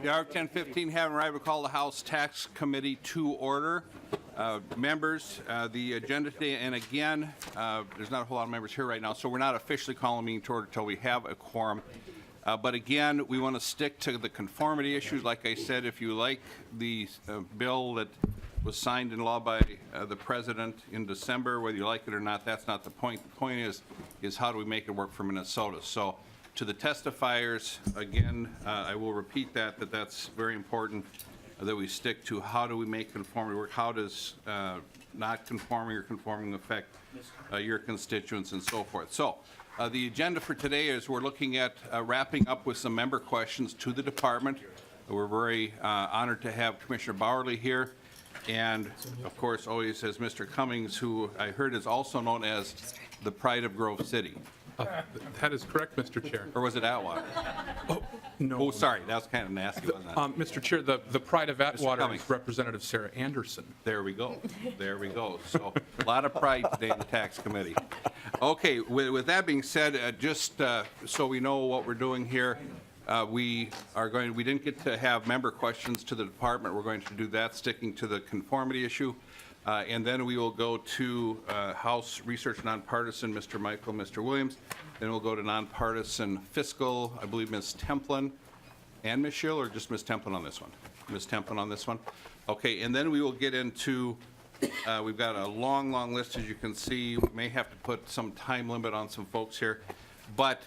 The hour 10:15, having arrived, we call the House Tax Committee to order. Members, the agenda today, and again, there's not a whole lot of members here right now, so we're not officially calling a meeting to order until we have a quorum. But again, we want to stick to the conformity issues. Like I said, if you like the bill that was signed in law by the President in December, whether you like it or not, that's not the point. The point is how do we make it work for Minnesota? So to the testifiers, again, I will repeat that's very important that we stick to how do we make conformity work, how does not conforming or conforming affect your constituents and so forth. So the agenda for today is we're looking at wrapping up with some member questions to the department. We're very honored to have Commissioner Bowerly here. And of course, always as Mr. Cummings, who I heard is also known as the pride of Grove City. That is correct, Mr. Chair. Or was it Atwater? Oh, no. Oh, sorry, that was kind of nasty, wasn't it? Mr. Chair, the pride of Atwater Cummings. is Representative Sarah Anderson. There we go. There we go. So a lot of pride today in the tax committee. Okay, with that being said, just so we know what we're doing here, we didn't get to have member questions to the department. We're going to do that, sticking to the conformity issue. And then we will go to House Research Nonpartisan, Mr. Michael, Mr. Williams. Then we'll go to Nonpartisan Fiscal, I believe Ms. Templin and Ms. Schill, or just Ms. Templin on this one? Ms. Templin on this one? Okay, and then we will get into, we've got a long, long list, as you can see. We may have to put some time limit on some folks here. But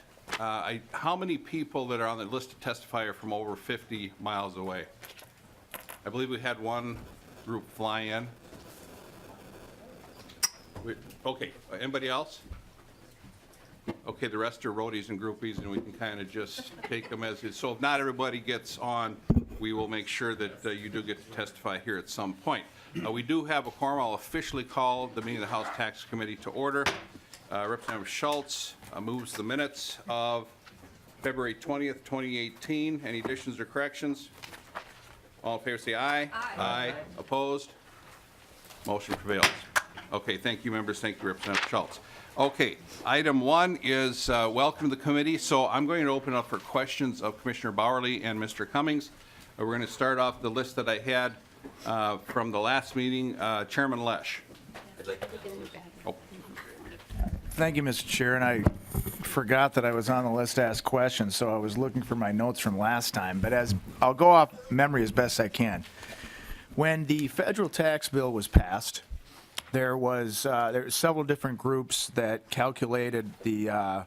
how many people that are on the list to testify are from over 50 miles away? I believe we had one group fly in. Okay, anybody else? Okay, the rest are roadies and groupies, and we can kind of just take them as is. So if not everybody gets on, we will make sure that you do get to testify here at some point. We do have a quorum. I'll officially call the meeting of the House Tax Committee to order. Representative Schultz moves the minutes of February 20th, 2018. Any additions or corrections? All in favor say aye. Aye. Aye. Opposed? Motion prevails. Okay, thank you, members. Thank you, Representative Schultz. Okay, item one is welcome to the committee. So I'm going to open up for questions of Commissioner Bowerly and Mr. Cummings. We're going to start off the list that I had from the last meeting. Chairman Lesh. Oh. Thank you, Mr. Chair, and I forgot that I was on the list to ask questions, so I was looking for my notes from last time, but I'll go off memory as best I can. When the federal tax bill was passed, there were several different groups that calculated the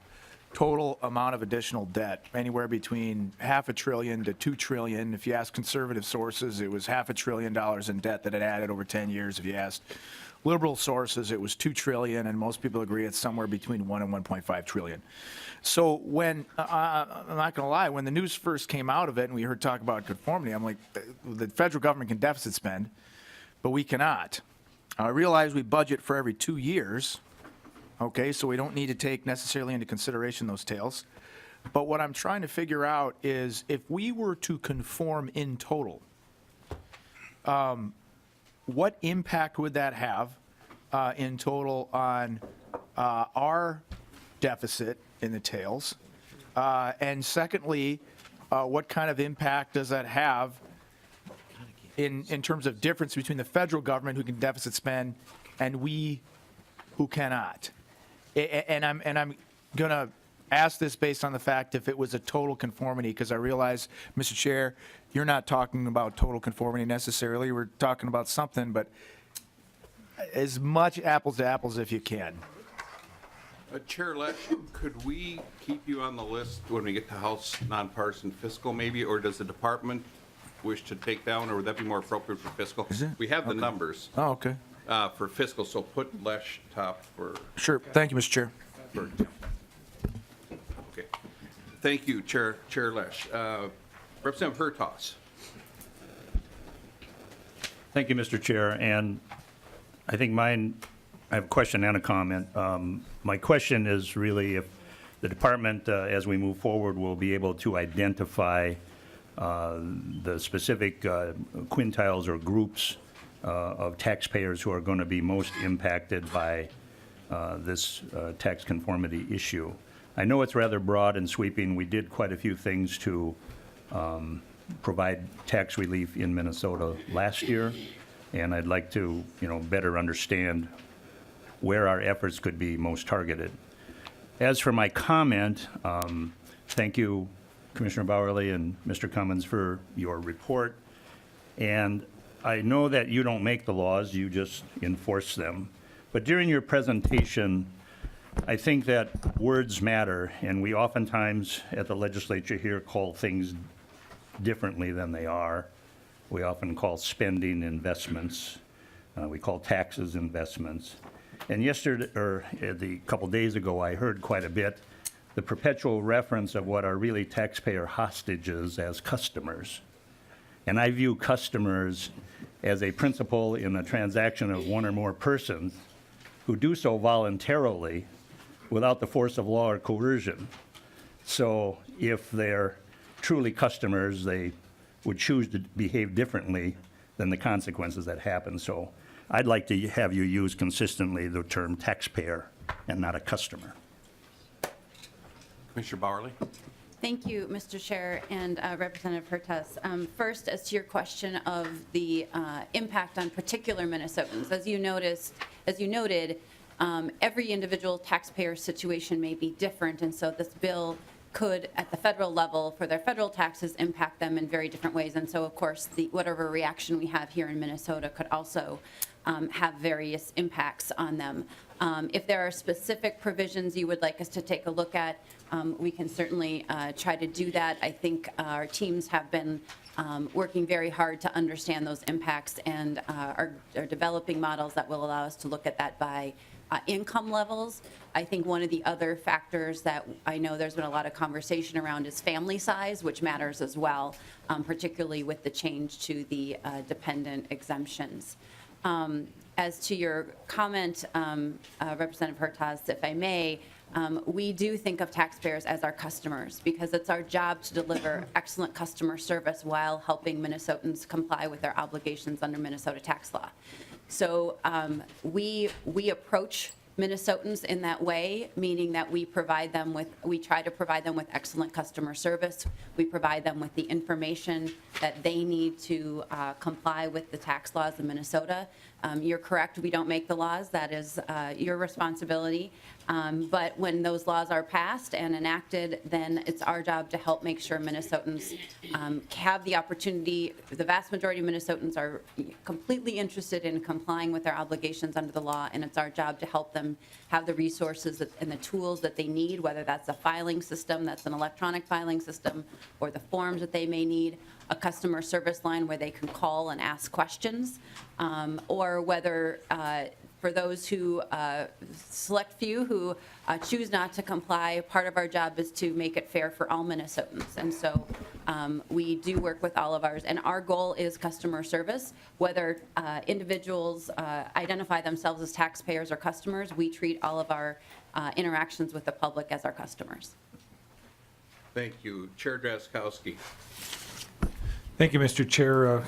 total amount of additional debt, anywhere between $500 billion to $2 trillion. If you ask conservative sources, it was $500 billion in debt that had added over 10 years. If you asked liberal sources, it was $2 trillion, and most people agree it's somewhere between $1 and $1.5 trillion. So when, I'm not going to lie, when the news first came out of it and we heard talk about conformity, I'm like, the federal government can deficit spend, but we cannot. I realize we budget for every 2 years, okay, so we don't need to take necessarily into consideration those tails. But what I'm trying to figure out is if we were to conform in total, what impact would that have in total on our deficit in the tails? And secondly, what kind of impact does that have in terms of difference between the federal government who can deficit spend and we who cannot? And I'm going to ask this based on the fact if it was a total conformity, because I realize, Mr. Chair, you're not talking about total conformity necessarily. We're talking about something, but as much apples to apples if you can. Chair Lesh, could we keep you on the list when we get to House Nonpartisan Fiscal maybe, or does the department wish to take down, or would that be more appropriate for Fiscal? Is it? We have the numbers Oh, okay. for Fiscal, so put Lesh top for. Sure. Thank you, Mr. Chair. For okay. Thank you, Chair Lesh. Representative Hertaus. Thank you, Mr. Chair. And I think I have a question and a comment. My question is really if the department, as we move forward, will be able to identify the specific quintiles or groups of taxpayers who are going to be most impacted by this tax conformity issue. I know it's rather broad and sweeping. We did quite a few things to provide tax relief in Minnesota last year, and I'd like to, better understand where our efforts could be most targeted. As for my comment, thank you, Commissioner Bowerly and Mr. Cummins, for your report. And I know that you don't make the laws, you just enforce them. But during your presentation, I think that words matter, and we oftentimes at the legislature here call things differently than they are. We often call spending investments. We call taxes investments. And yesterday, or a couple days ago, I heard quite a bit the perpetual reference of what are really taxpayer hostages as customers. And I view customers as a principal in a transaction of one or more persons who do so voluntarily without the force of law or coercion. So if they're truly customers, they would choose to behave differently than the consequences that happen. So I'd like to have you use consistently the term taxpayer and not a customer. Commissioner Bowerly? Thank you, Mr. Chair and Representative Hertas. First, as to your question of the impact on particular Minnesotans, as you noted, every individual taxpayer situation may be different, and so this bill could, at the federal level, for their federal taxes, impact them in very different ways. And so, of course, whatever reaction we have here in Minnesota could also have various impacts on them. If there are specific provisions you would like us to take a look at, we can certainly try to do that. I think our teams have been working very hard to understand those impacts and are developing models that will allow us to look at that by income levels. I think one of the other factors that I know there's been a lot of conversation around is family size, which matters as well, particularly with the change to the dependent exemptions. As to your comment, Representative Hertas, if I may, we do think of taxpayers as our customers because it's our job to deliver excellent customer service while helping Minnesotans comply with their obligations under Minnesota tax law. So we approach Minnesotans in that way, meaning that we try to provide them with excellent customer service. We provide them with the information that they need to comply with the tax laws in Minnesota. You're correct, we don't make the laws. That is your responsibility. But when those laws are passed and enacted, then it's our job to help make sure Minnesotans have the opportunity. The vast majority of Minnesotans are completely interested in complying with their obligations under the law, and it's our job to help them have the resources and the tools that they need, whether that's a filing system, that's an electronic filing system, or the forms that they may need, a customer service line where they can call and ask questions, or whether for those who, select few who choose not to comply, part of our job is to make it fair for all Minnesotans. And so we do work with all of ours. And our goal is customer service. Whether individuals identify themselves as taxpayers or customers, we treat all of our interactions with the public as our customers. Thank you. Chair Drazkowski. Thank you, Mr. Chair.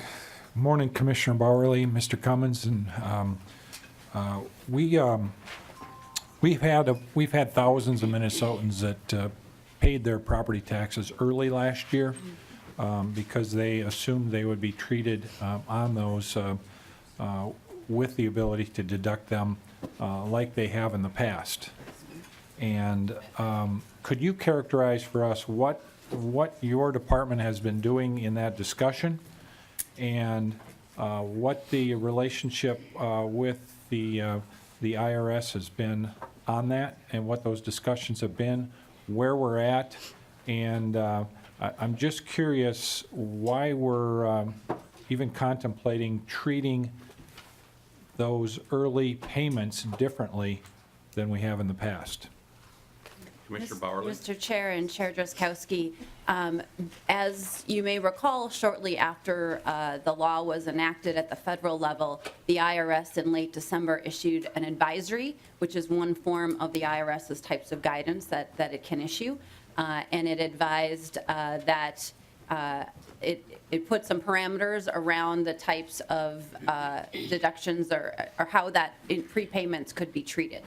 Morning, Commissioner Bowerly, Mr. Cummins, and we've had thousands of Minnesotans that paid their property taxes early last year because they assumed they would be treated on those with the ability to deduct them like they have in the past. And could you characterize for us what your department has been doing in that discussion and what the relationship with the IRS has been on that and what those discussions have been, where we're at, and I'm just curious why we're even contemplating treating those early payments differently than we have in the past. Commissioner Bowerly. Mr. Chair and Chair Drazkowski, as you may recall, shortly after the law was enacted at the federal level, the IRS in late December issued an advisory, which is one form of the IRS's types of guidance that it can issue. And it advised that it put some parameters around the types of deductions or how that prepayments could be treated.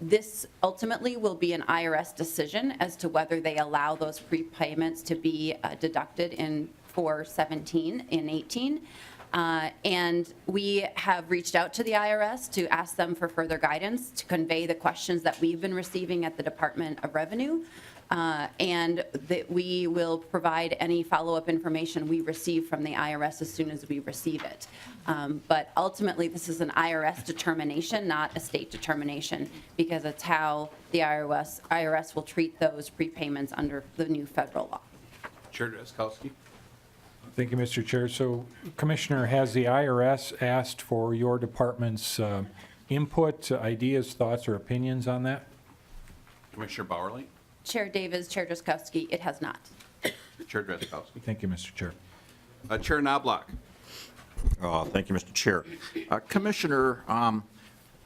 This ultimately will be an IRS decision as to whether they allow those prepayments to be deducted for 17 in 18. And we have reached out to the IRS to ask them for further guidance to convey the questions that we've been receiving at the Department of Revenue. And that we will provide any follow-up information we receive from the IRS as soon as we receive it. But ultimately, this is an IRS determination, not a state determination, because it's how the IRS will treat those prepayments under the new federal law. Chair Drazkowski. Thank you, Mr. Chair. So, Commissioner, has the IRS asked for your department's input, ideas, thoughts, or opinions on that? Commissioner Bowerly. Chair Davis, Chair Drazkowski, it has not. Chair Drazkowski. Thank you, Mr. Chair. Chair Knobloch. Thank you, Mr. Chair. Commissioner,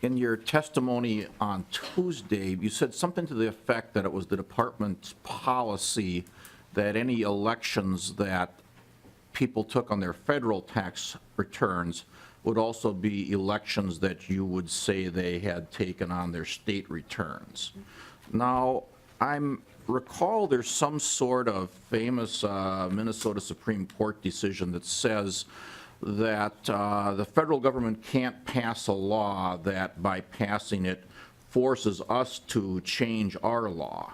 in your testimony on Tuesday, you said something to the effect that it was the department's policy that any elections that people took on their federal tax returns would also be elections that you would say they had taken on their state returns. Now, recall there's some sort of famous Minnesota Supreme Court decision that says that the federal government can't pass a law that by passing it forces us to change our law.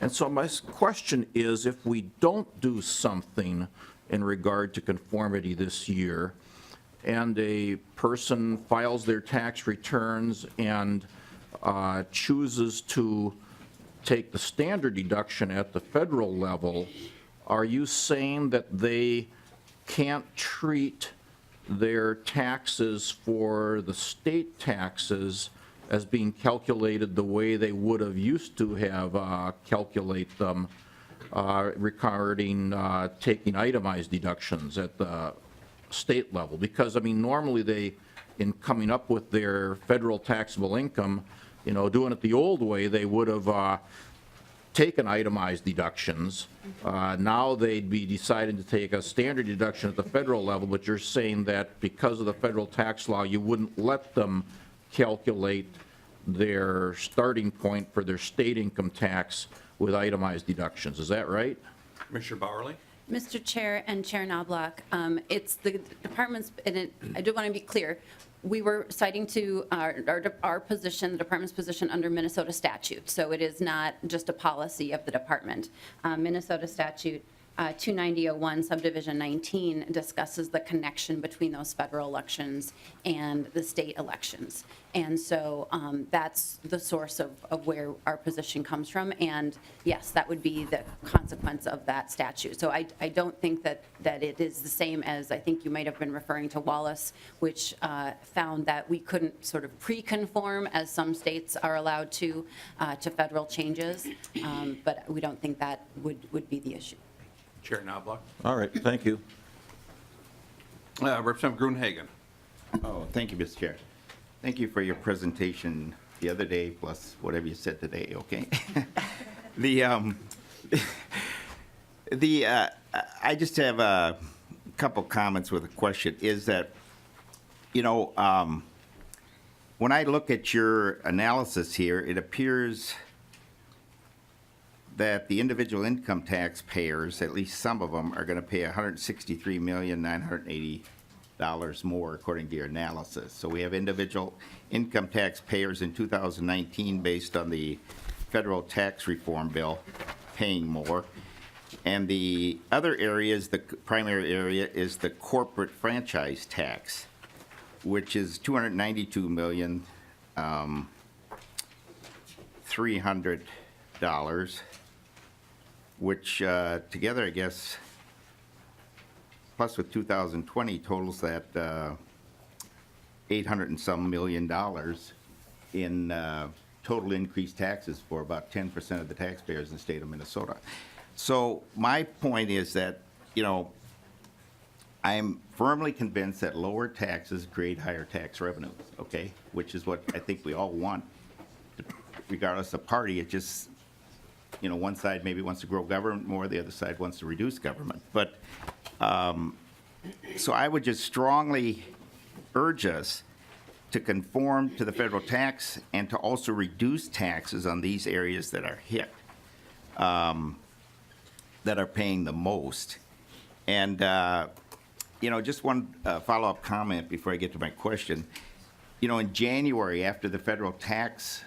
And so my question is, if we don't do something in regard to conformity this year, and a person files their tax returns and chooses to take the standard deduction at the federal level, are you saying that they can't treat their taxes for the state taxes as being calculated the way they would have used to have calculate them regarding taking itemized deductions at the state level? Because, I mean, normally they, in coming up with their federal taxable income, you know, doing it the old way, they would have taken itemized deductions. Now they'd be deciding to take a standard deduction at the federal level, but you're saying that because of the federal tax law, you wouldn't let them calculate their starting point for their state income tax with itemized deductions. Is that right? Commissioner Bowerly. Mr. Chair and Chair Knobloch, it's the department's, and I do want to be clear, we were citing to our position, the department's position under Minnesota statute. So it is not just a policy of the department. Minnesota statute 29001 subdivision 19 discusses the connection between those federal elections and the state elections. And so that's the source of where our position comes from. And yes, that would be the consequence of that statute. So I don't think that it is the same as, I think you might have been referring to Wallace, which found that we couldn't sort of pre-conform, as some states are allowed to federal changes. But we don't think that would be the issue. Chair Knobloch. All right, thank you. Representative Gruenhagen. Oh, thank you, Mr. Chair. Thank you for your presentation the other day, plus whatever you said today, okay? I just have a couple comments with a question, is that, you know, when I look at your analysis here, it appears that the individual income tax payers, at least some of them, are going to pay $163,980 more, according to your analysis. So we have individual income tax payers in 2019, based on the federal tax reform bill, paying more. And the other area, the primary area, is the corporate franchise tax, which is $292,300,000. Which together, I guess, plus with 2020, totals that $800 and some million in total increased taxes for about 10% of the taxpayers in the state of Minnesota. So my point is that, you know, I'm firmly convinced that lower taxes create higher tax revenues, okay? Which is what I think we all want, regardless of party. It just, you know, one side maybe wants to grow government more, the other side wants to reduce government. But, so I would just strongly urge us to conform to the federal tax and to also reduce taxes on these areas that are hit, that are paying the most. And, just one follow-up comment before I get to my question. In January, after the federal tax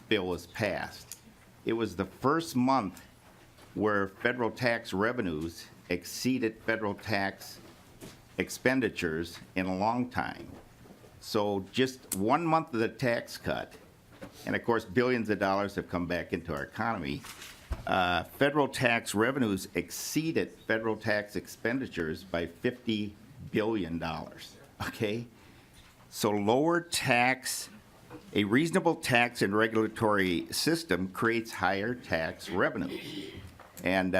bill was passed, it was the first month where federal tax revenues exceeded federal tax expenditures in a long time. So just 1 month of the tax cut, and of course, billions of dollars have come back into our economy, federal tax revenues exceeded federal tax expenditures by $50 billion, okay? So lower tax, a reasonable tax and regulatory system creates higher tax revenue. And,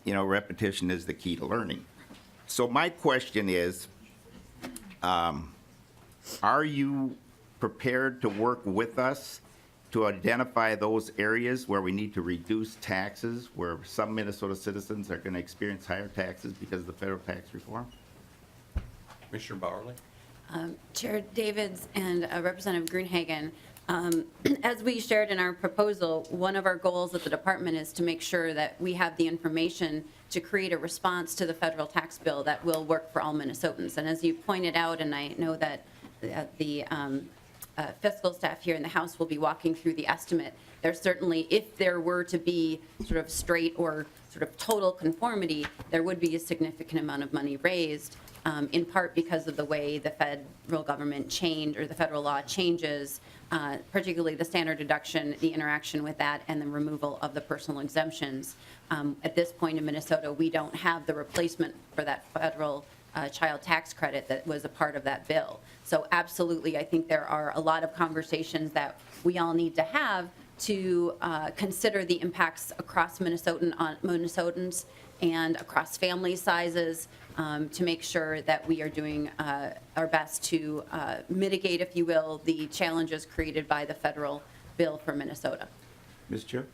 repetition is the key to learning. So my question is, are you prepared to work with us to identify those areas where we need to reduce taxes, where some Minnesota citizens are going to experience higher taxes because of the federal tax reform? Commissioner Bowerly? Chair Davids and Representative Greenhagen, as we shared in our proposal, one of our goals at the department is to make sure that we have the information to create a response to the federal tax bill that will work for all Minnesotans. And as you pointed out, and I know that the fiscal staff here in the House will be walking through the estimate, there's certainly, if there were to be sort of straight or sort of total conformity, there would be a significant amount of money raised, in part because of the way the federal government changed, or the federal law changes, particularly the standard deduction, the interaction with that, and the removal of the personal exemptions. At this point in Minnesota, we don't have the replacement for that federal child tax credit that was a part of that bill. So absolutely, I think there are a lot of conversations that we all need to have to consider the impacts across Minnesotans and across family sizes, to make sure that we are doing our best to mitigate, if you will, the challenges created by the federal bill for Minnesota. Mr. Chair?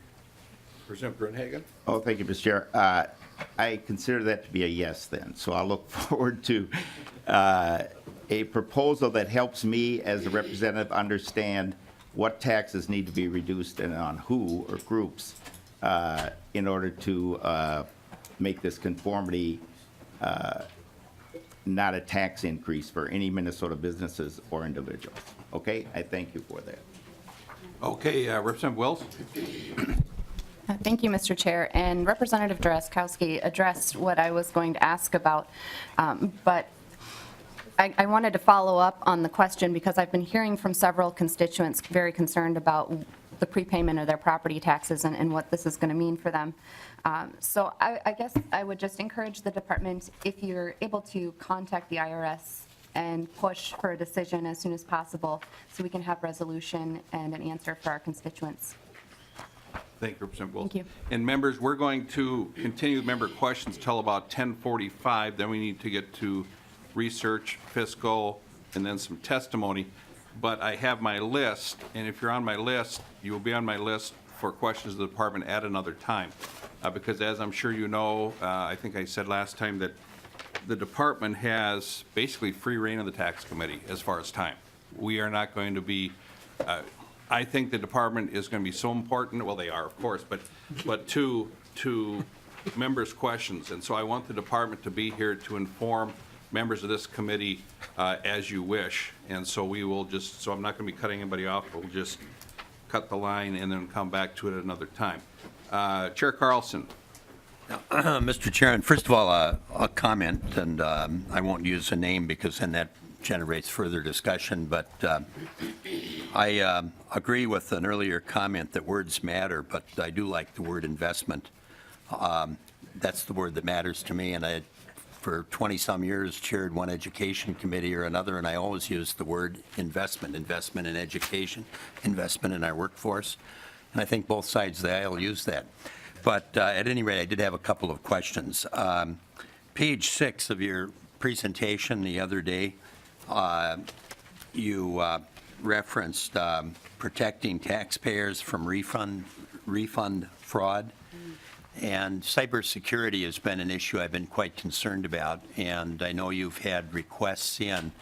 Representative Greenhagen? Oh, thank you, Mr. Chair. I consider that to be a yes then. So I'll look forward to a proposal that helps me as a representative understand what taxes need to be reduced and on who or groups in order to make this conformity not a tax increase for any Minnesota businesses or individuals. Okay? I thank you for that. Okay, Representative Wells? Thank you, Mr. Chair. And Representative Drazkowski addressed what I was going to ask about, but I wanted to follow up on the question because I've been hearing from several constituents very concerned about the prepayment of their property taxes and what this is going to mean for them. So I guess I would just encourage the department, if you're able to contact the IRS and push for a decision as soon as possible so we can have resolution and an answer for our constituents. Thank you, Representative Wilson. Thank you. And members, we're going to continue member questions till about 10:45. Then we need to get to research, fiscal, and then some testimony. But I have my list, and if you're on my list, you will be on my list for questions of the department at another time. Because as I'm sure you know, I think I said last time that the department has basically free reign of the tax committee as far as time. We are not going to be, I think the department is going to be so important, well, they are, of course, but to members' questions. And so I want the department to be here to inform members of this committee as you wish. And so we will just, so I'm not going to be cutting anybody off, but we'll just cut the line and then come back to it at another time. Chair Carlson. Mr. Chairman, first of all, a comment, and I won't use a name because then that generates further discussion, but I agree with an earlier comment that words matter, but I do like the word investment. That's the word that matters to me, and I, for 20-some years, chaired one education committee or another, and I always used the word investment in education, investment in our workforce, and I think both sides of the aisle use that. But at any rate, I did have a couple of questions. Page 6 of your presentation the other day, you referenced protecting taxpayers from refund fraud. And cybersecurity has been an issue I've been quite concerned about, and I know you've had requests in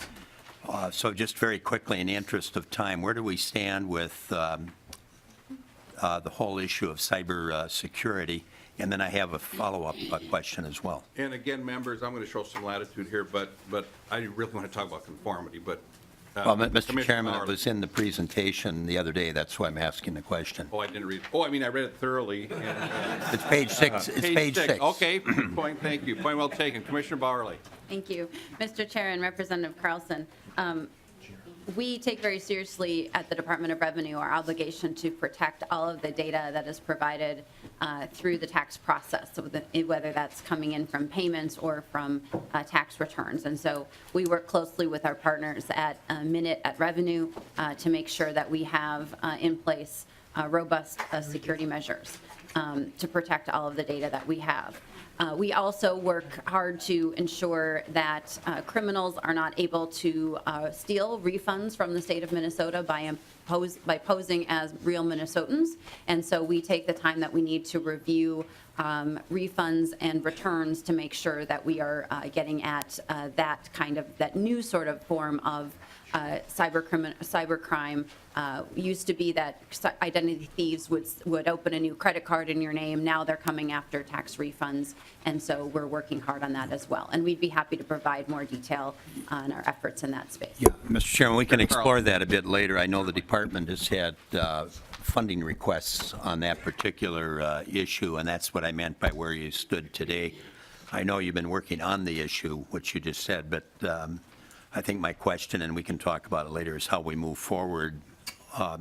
So just very quickly, in the interest of time, where do we stand with the whole issue of cyber security? And then I have a follow-up question as well. And again, members, I'm going to show some latitude here, but I really want to talk about conformity, but. Well, Mr. Commissioner Chairman, it Bauer- was in the presentation the other day, that's why I'm asking the question. Oh, I didn't read, I mean, I read it thoroughly. And, It's page 6, it's page 6. Okay, point, thank you. Point well taken. Commissioner Bowerly. Thank you. Mr. Chair and Representative Carlson, we take very seriously at the Department of Revenue our obligation to protect all of the data that is provided through the tax process, so whether that's coming in from payments or from tax returns. And so we work closely with our partners at Minute at Revenue to make sure that we have in place robust security measures to protect all of the data that we have. We also work hard to ensure that criminals are not able to steal refunds from the state of Minnesota by posing as real Minnesotans. And so we take the time that we need to review refunds and returns to make sure that we are getting at that new sort of form of cybercrime. Used to be that identity thieves would open a new credit card in your name. Now they're coming after tax refunds, and so we're working hard on that as well. And we'd be happy to provide more detail on our efforts in that space. Yeah, Mr. Chairman, we can explore that a bit later. I know the department has had funding requests on that particular issue, and that's what I meant by where you stood today. I know you've been working on the issue, which you just said, but I think my question, and we can talk about it later, is how we move forward,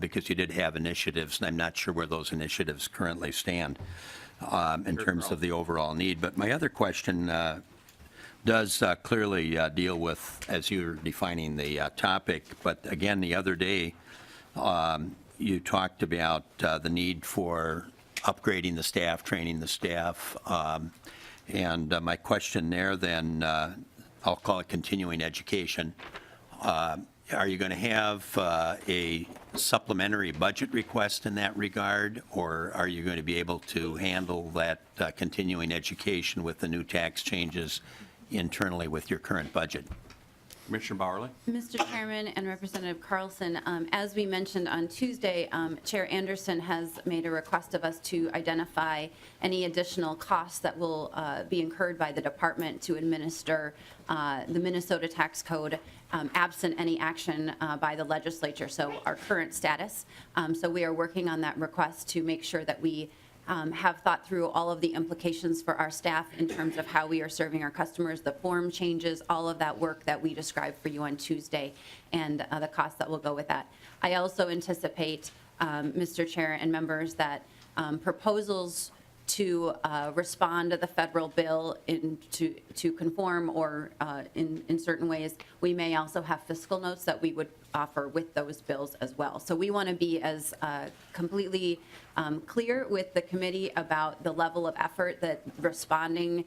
because you did have initiatives, and I'm not sure where those initiatives currently stand in terms of the overall need. But my other question does clearly deal with, as you're defining the topic, but again, the other day, you talked about the need for upgrading the staff, training the staff, and my question there then, I'll call it continuing education. Are you going to have a supplementary budget request in that regard, or are you going to be able to handle that continuing education with the new tax changes internally with your current budget? Commissioner Bowerly. Mr. Chairman and Representative Carlson, as we mentioned on Tuesday, Chair Anderson has made a request of us to identify any additional costs that will be incurred by the department to administer the Minnesota tax code absent any action by the legislature, so our current status. So we are working on that request to make sure that we have thought through all of the implications for our staff in terms of how we are serving our customers, the form changes, all of that work that we described for you on Tuesday, and the costs that will go with that. I also anticipate, Mr. Chair and members, that proposals to respond to the federal bill to conform or in certain ways, we may also have fiscal notes that we would offer with those bills as well. So we want to be as completely clear with the committee about the level of effort that responding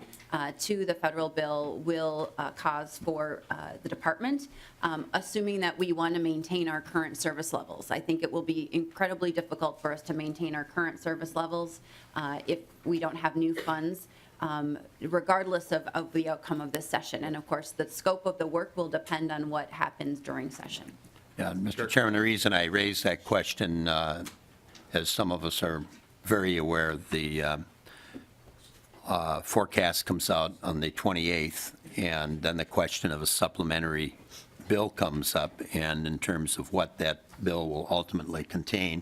to the federal bill will cause for the department, assuming that we want to maintain our current service levels. I think it will be incredibly difficult for us to maintain our current service levels if we don't have new funds, regardless of the outcome of this session. And of course, the scope of the work will depend on what happens during session. Yeah, Mr. Chairman, the reason I raised that question, as some of us are very aware, the forecast comes out on the 28th, and then the question of a supplementary bill comes up, and in terms of what that bill will ultimately contain,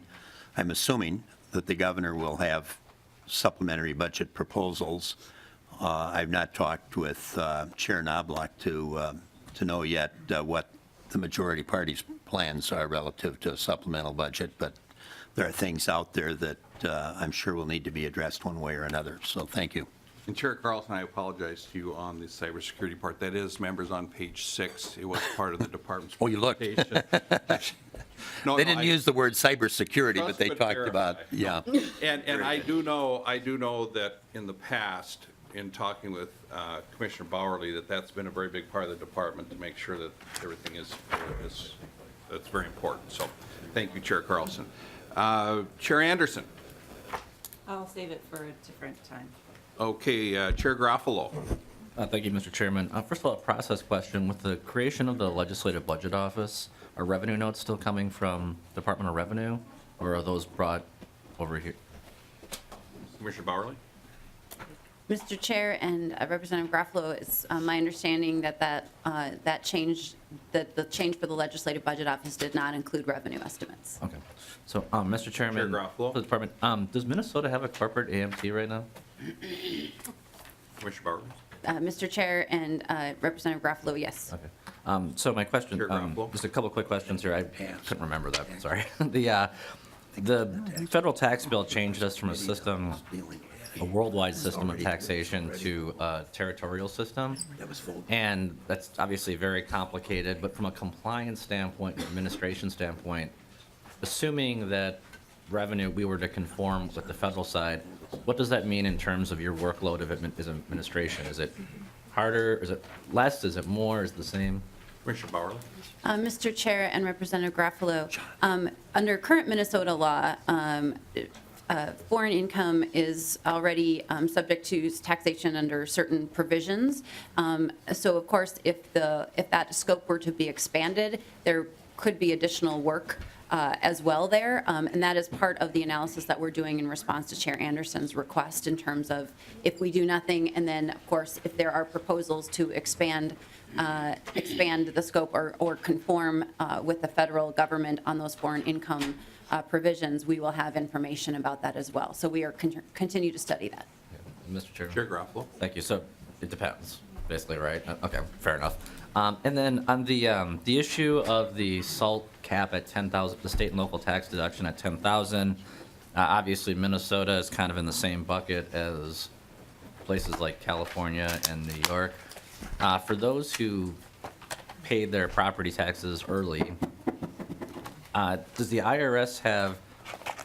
I'm assuming that the governor will have supplementary budget proposals. I've not talked with Chair Knobloch to know yet what the majority party's plans are relative to a supplemental budget, but there are things out there that I'm sure will need to be addressed one way or another. So thank you. And Chair Carlson, I apologize to you on the cybersecurity part. That is, members, on page 6. It was part of the department's. Oh, you looked. presentation. No, They no, didn't use the word cybersecurity, but Trust they but talked verify. about, yeah. And I do know that in the past, in talking with Commissioner Bowerly, that's been a very big part of the department to make sure that everything is that's very important. So thank you, Chair Carlson. Chair Anderson. I'll save it for a different time. Okay, Chair Garofalo. Thank you, Mr. Chairman. First of all, a process question. With the creation of the Legislative Budget Office, are revenue notes still coming from Department of Revenue, or are those brought over here? Commissioner Bowerly? Mr. Chair and Representative Garofalo, it's my understanding that that change, that the change for the Legislative Budget Office did not include revenue estimates. Okay. So, Mr. Chairman, Chair Garofalo. for the department, does Minnesota have a corporate AMT right now? Commissioner Bowerly? Mr. Chair and Representative Garofalo, yes. Okay. So my question, Chair Garofalo. just a couple quick questions here. I couldn't remember that, sorry. The federal tax bill changed us from a worldwide system of taxation to a territorial system. And that's obviously very complicated, but from a compliance standpoint, administration standpoint, assuming that revenue, we were to conform with the federal side, what does that mean in terms of your workload of administration? Is it harder? Is it less? Is it more? Is it the same? Commissioner Bowerly? Mr. Chair and Representative Garofalo, under current Minnesota law, foreign income is already subject to taxation under certain provisions. So of course, if that scope were to be expanded, there could be additional work as well there. And that is part of the analysis that we're doing in response to Chair Anderson's request in terms of if we do nothing, and then of course, if there are proposals to expand the scope or conform with the federal government on those foreign income provisions, we will have information about that as well. So we are continue to study that. Mr. Chairman? Chair Garofalo? Thank you. So it depends, basically, right? Okay, fair enough. And then on the issue of the SALT cap at 10,000, the state and local tax deduction at 10,000, obviously Minnesota is kind of in the same bucket as places like California and New York. For those who paid their property taxes early, does the IRS have,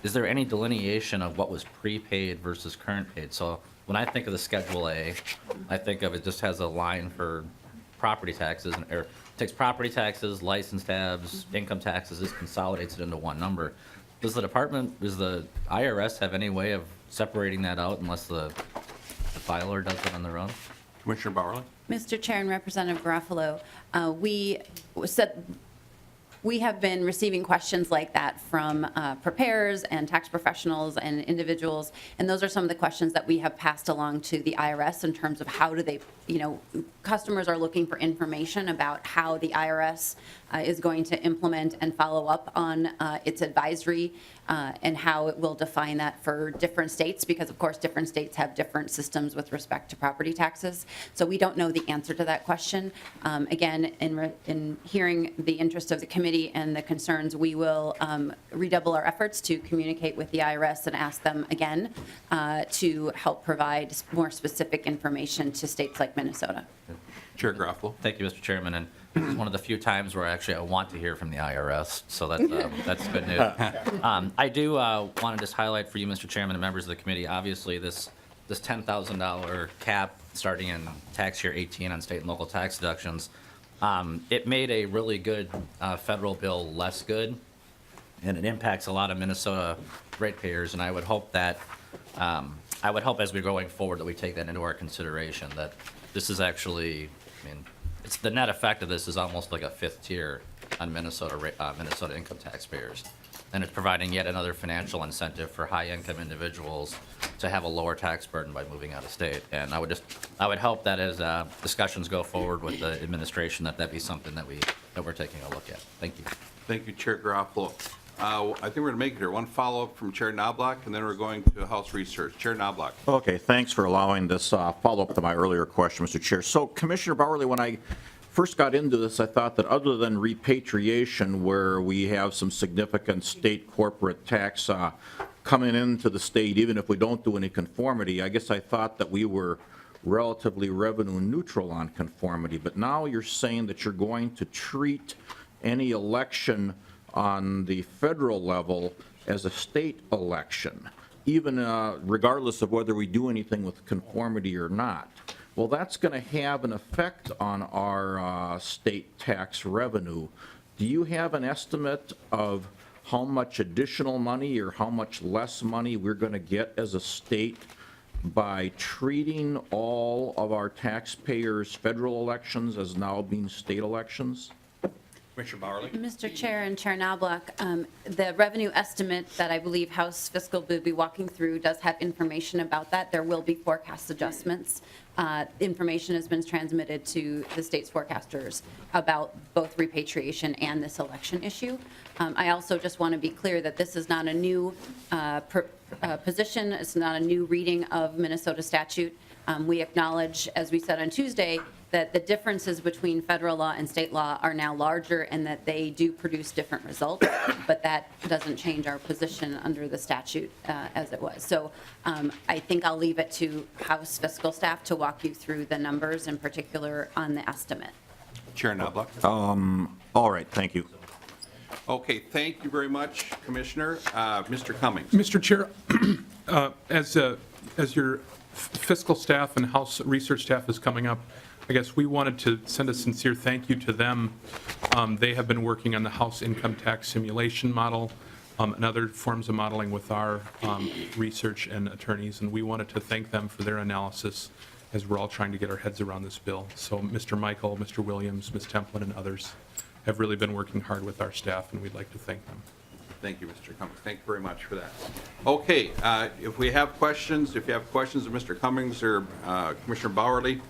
is there any delineation of what was prepaid versus current paid? So when I think of the Schedule A, I think of it just has a line for property taxes, or takes property taxes, license tabs, income taxes, just consolidates it into one number. Does the IRS have any way of separating that out unless the filer does it on their own? Commissioner Bowerly? Mr. Chair and Representative Garofalo, we have been receiving questions like that from preparers and tax professionals and individuals, and those are some of the questions that we have passed along to the IRS in terms of how do they, customers are looking for information about how the IRS is going to implement and follow up on its advisory and how it will define that for different states, because of course different states have different systems with respect to property taxes. So we don't know the answer to that question. Again, in hearing the interest of the committee and the concerns, we will redouble our efforts to communicate with the IRS and ask them again to help provide more specific information to states like Minnesota. Chair Garofalo? Thank you, Mr. Chairman. And this is one of the few times where actually I want to hear from the IRS, so that's good news. I do want to just highlight for you, Mr. Chairman, and members of the committee, obviously this $10,000 cap starting in tax year 18 on state and local tax deductions, it made a really good federal bill less good, and it impacts a lot of Minnesota ratepayers, and I would hope that, as we're going forward that we take that into our consideration, that this is actually, it's the net effect of this is almost like a fifth tier on Minnesota income taxpayers. And it's providing yet another financial incentive for high-income individuals to have a lower tax burden by moving out of state. And I would hope that as discussions go forward with the administration, that be something that we're taking a look at. Thank you. Thank you, Chair Garofalo. I think we're going to make it here. One follow-up from Chair Knobloch, and then we're going to House Research. Chair Knobloch. Okay, thanks for allowing this follow-up to my earlier question, Mr. Chair. So, Commissioner Bowerly, when I first got into this, I thought that other than repatriation, where we have some significant state corporate tax coming into the state, even if we don't do any conformity, I guess I thought that we were relatively revenue neutral on conformity. But now you're saying that you're going to treat any election on the federal level as a state election, even regardless of whether we do anything with conformity or not. Well, that's going to have an effect on our state tax revenue. Do you have an estimate of how much additional money or how much less money we're going to get as a state by treating all of our taxpayers' federal elections as now being state elections? Commissioner Bowerly? Mr. Chair and Chair Knobloch, the revenue estimate that I believe House Fiscal will be walking through does have information about that. There will be forecast adjustments. Information has been transmitted to the state's forecasters about both repatriation and this election issue. I also just want to be clear that this is not a new position. It's not a new reading of Minnesota statute. We acknowledge, as we said on Tuesday, that the differences between federal law and state law are now larger and that they do produce different results, but that doesn't change our position under the statute as it was. So I think I'll leave it to House Fiscal staff to walk you through the numbers, in particular on the estimate. Chair Knobloch? All right, thank you. Okay, thank you very much, Commissioner. Mr. Cummings? Mr. Chair, as your fiscal staff and House research staff is coming up, I guess we wanted to send a sincere thank you to them. They have been working on the House income tax simulation model and other forms of modeling with our research and attorneys, and we wanted to thank them for their analysis as we're all trying to get our heads around this bill. So Mr. Michael, Mr. Williams, Ms. Templin, and others have really been working hard with our staff, and we'd like to thank them. Thank you, Mr. Cummings. Thank you very much for that. Okay, if you have questions of Mr. Cummings or Commissioner Bowerly,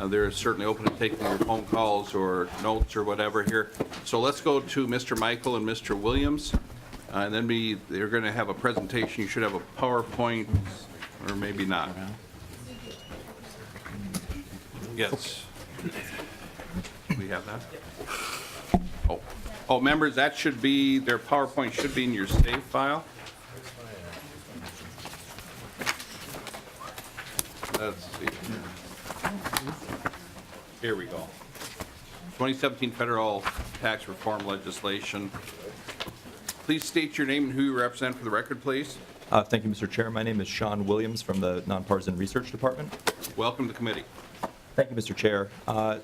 they're certainly open to taking your phone calls or notes or whatever here. So let's go to Mr. Michael and Mr. Williams, and then they're going to have a presentation. You should have a PowerPoint, or maybe not. Yes. We have that? Oh, members, that should be, their PowerPoint should be in your save file. Let's see. Here we go. 2017 federal tax reform legislation. Please state your name and who you represent for the record, please. Thank you, Mr. Chair. My name is Sean Williams from the Nonpartisan Research Department. Welcome to the committee. Thank you, Mr. Chair.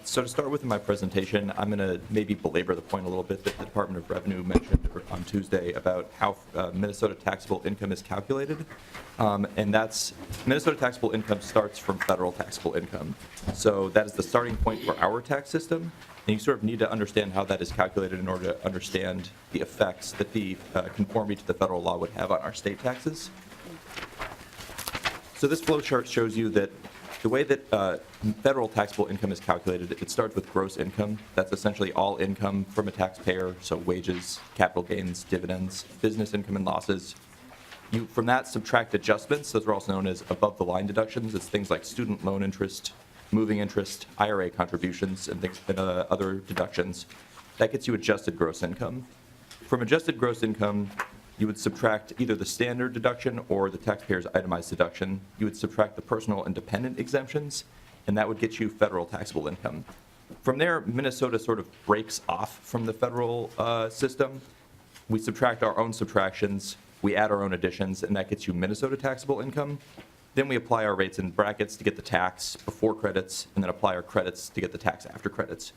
So to start with in my presentation, I'm going to maybe belabor the point a little bit that the Department of Revenue mentioned on Tuesday about how Minnesota taxable income is calculated. And that's Minnesota taxable income starts from federal taxable income. So that is the starting point for our tax system. And you sort of need to understand how that is calculated in order to understand the effects that the conformity to the federal law would have on our state taxes. So this flow chart shows you that the way that federal taxable income is calculated, it starts with gross income. That's essentially all income from a taxpayer, so wages, capital gains, dividends, business income and losses. You, from that, subtract adjustments. Those are also known as above-the-line deductions. It's things like student loan interest, moving interest, IRA contributions, and things, other deductions. That gets you adjusted gross income. From adjusted gross income, you would subtract either the standard deduction or the taxpayer's itemized deduction. You would subtract the personal and dependent exemptions, and that would get you federal taxable income. From there, Minnesota sort of breaks off from the federal system. We subtract our own subtractions, we add our own additions, and that gets you Minnesota taxable income. Then we apply our rates and brackets to get the tax before credits, and then apply our credits to get the tax after credits.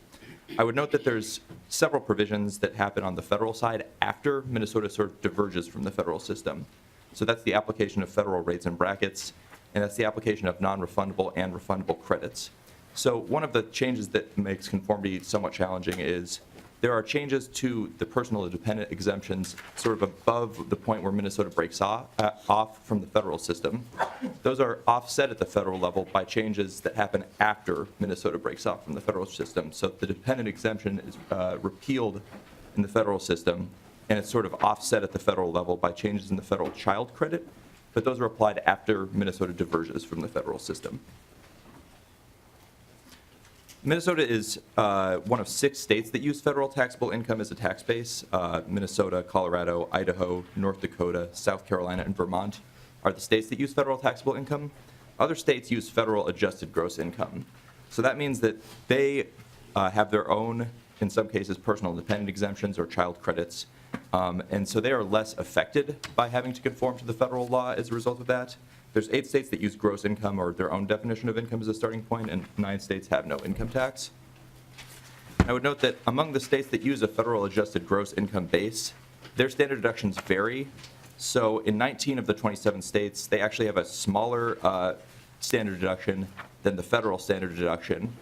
I would note that there's several provisions that happen on the federal side after Minnesota sort of diverges from the federal system. So that's the application of federal rates and brackets, and that's the application of non-refundable and refundable credits. So one of the changes that makes conformity somewhat challenging is there are changes to the personal and dependent exemptions sort of above the point where Minnesota breaks off from the federal system. Those are offset at the federal level by changes that happen after Minnesota breaks off from the federal system. So the dependent exemption is repealed in the federal system, and it's sort of offset at the federal level by changes in the federal child credit, but those are applied after Minnesota diverges from the federal system. Minnesota is one of 6 states that use federal taxable income as a tax base. Minnesota, Colorado, Idaho, North Dakota, South Carolina, and Vermont are the states that use federal taxable income. Other states use federal adjusted gross income. So that means that they have their own, in some cases, personal and dependent exemptions or child credits. And so they are less affected by having to conform to the federal law as a result of that. There's 8 states that use gross income or their own definition of income as a starting point, and 9 states have no income tax. I would note that among the states that use a federal adjusted gross income base, their standard deductions vary. So in 19 of the 27 states, they actually have a smaller standard deduction than the federal standard deduction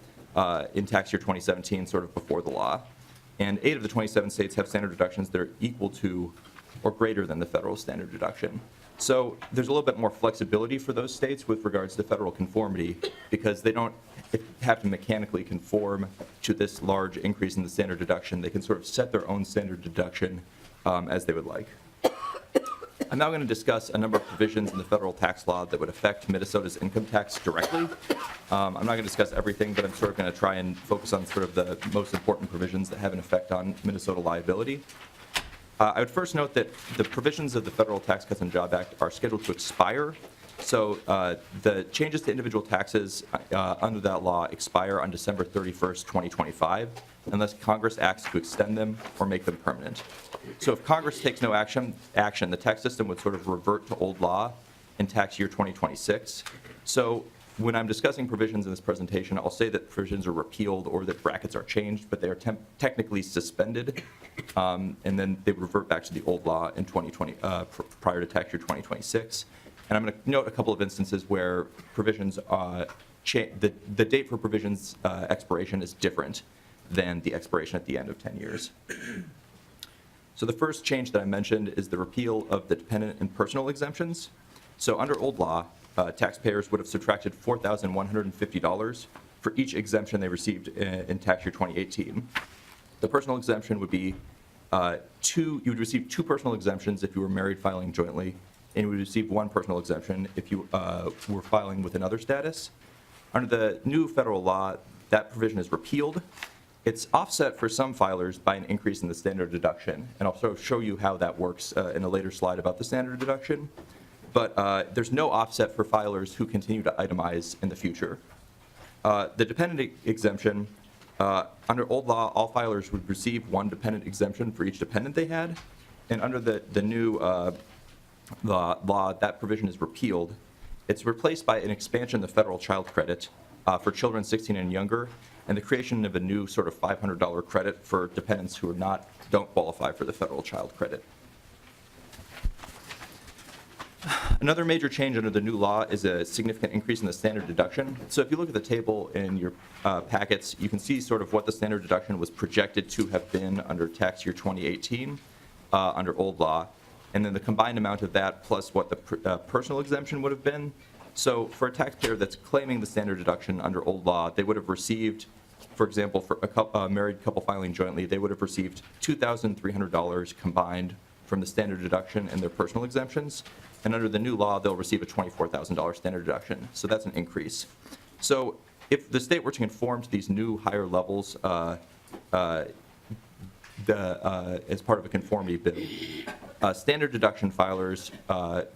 in tax year 2017, sort of before the law. And 8 of the 27 states have standard deductions that are equal to or greater than the federal standard deduction. So there's a little bit more flexibility for those states with regards to federal conformity because they don't have to mechanically conform to this large increase in the standard deduction. They can sort of set their own standard deduction as they would like. I'm now going to discuss a number of provisions in the federal tax law that would affect Minnesota's income tax directly. I'm not going to discuss everything, but I'm sort of going to try and focus on sort of the most important provisions that have an effect on Minnesota liability. I would first note that the provisions of the Federal Tax Cuts and Jobs Act are scheduled to expire. So the changes to individual taxes under that law expire on December 31st, 2025, unless Congress acts to extend them or make them permanent. So if Congress takes no action, the tax system would sort of revert to old law in tax year 2026. So when I'm discussing provisions in this presentation, I'll say that provisions are repealed or that brackets are changed, but they are technically suspended, and then they revert back to the old law in 2020 prior to tax year 2026. And I'm going to note a couple of instances where provisions, the date for provisions expiration is different than the expiration at the end of 10 years. So the first change that I mentioned is the repeal of the dependent and personal exemptions. So under old law, taxpayers would have subtracted $4,150 for each exemption they received in tax year 2018. The personal exemption would be you would receive 2 personal exemptions if you were married filing jointly, and you would receive 1 personal exemption if you were filing with another status. Under the new federal law, that provision is repealed. It's offset for some filers by an increase in the standard deduction, and I'll sort of show you how that works in a later slide about the standard deduction. But there's no offset for filers who continue to itemize in the future. The dependent exemption, under old law, all filers would receive 1 dependent exemption for each dependent they had, and under the new law, that provision is repealed. It's replaced by an expansion of the federal child credit for children 16 and younger, and the creation of a new sort of $500 credit for dependents who don't qualify for the federal child credit. Another major change under the new law is a significant increase in the standard deduction. So if you look at the table in your packets, you can see sort of what the standard deduction was projected to have been under tax year 2018 under old law, and then the combined amount of that plus what the personal exemption would have been. So for a taxpayer that's claiming the standard deduction under old law, they would have received, for example, for a married couple filing jointly, they would have received $2,300 combined from the standard deduction and their personal exemptions. And under the new law, they'll receive a $24,000 standard deduction. So that's an increase. So if the state were to conform to these new higher levels as part of a conformity bill, standard deduction filers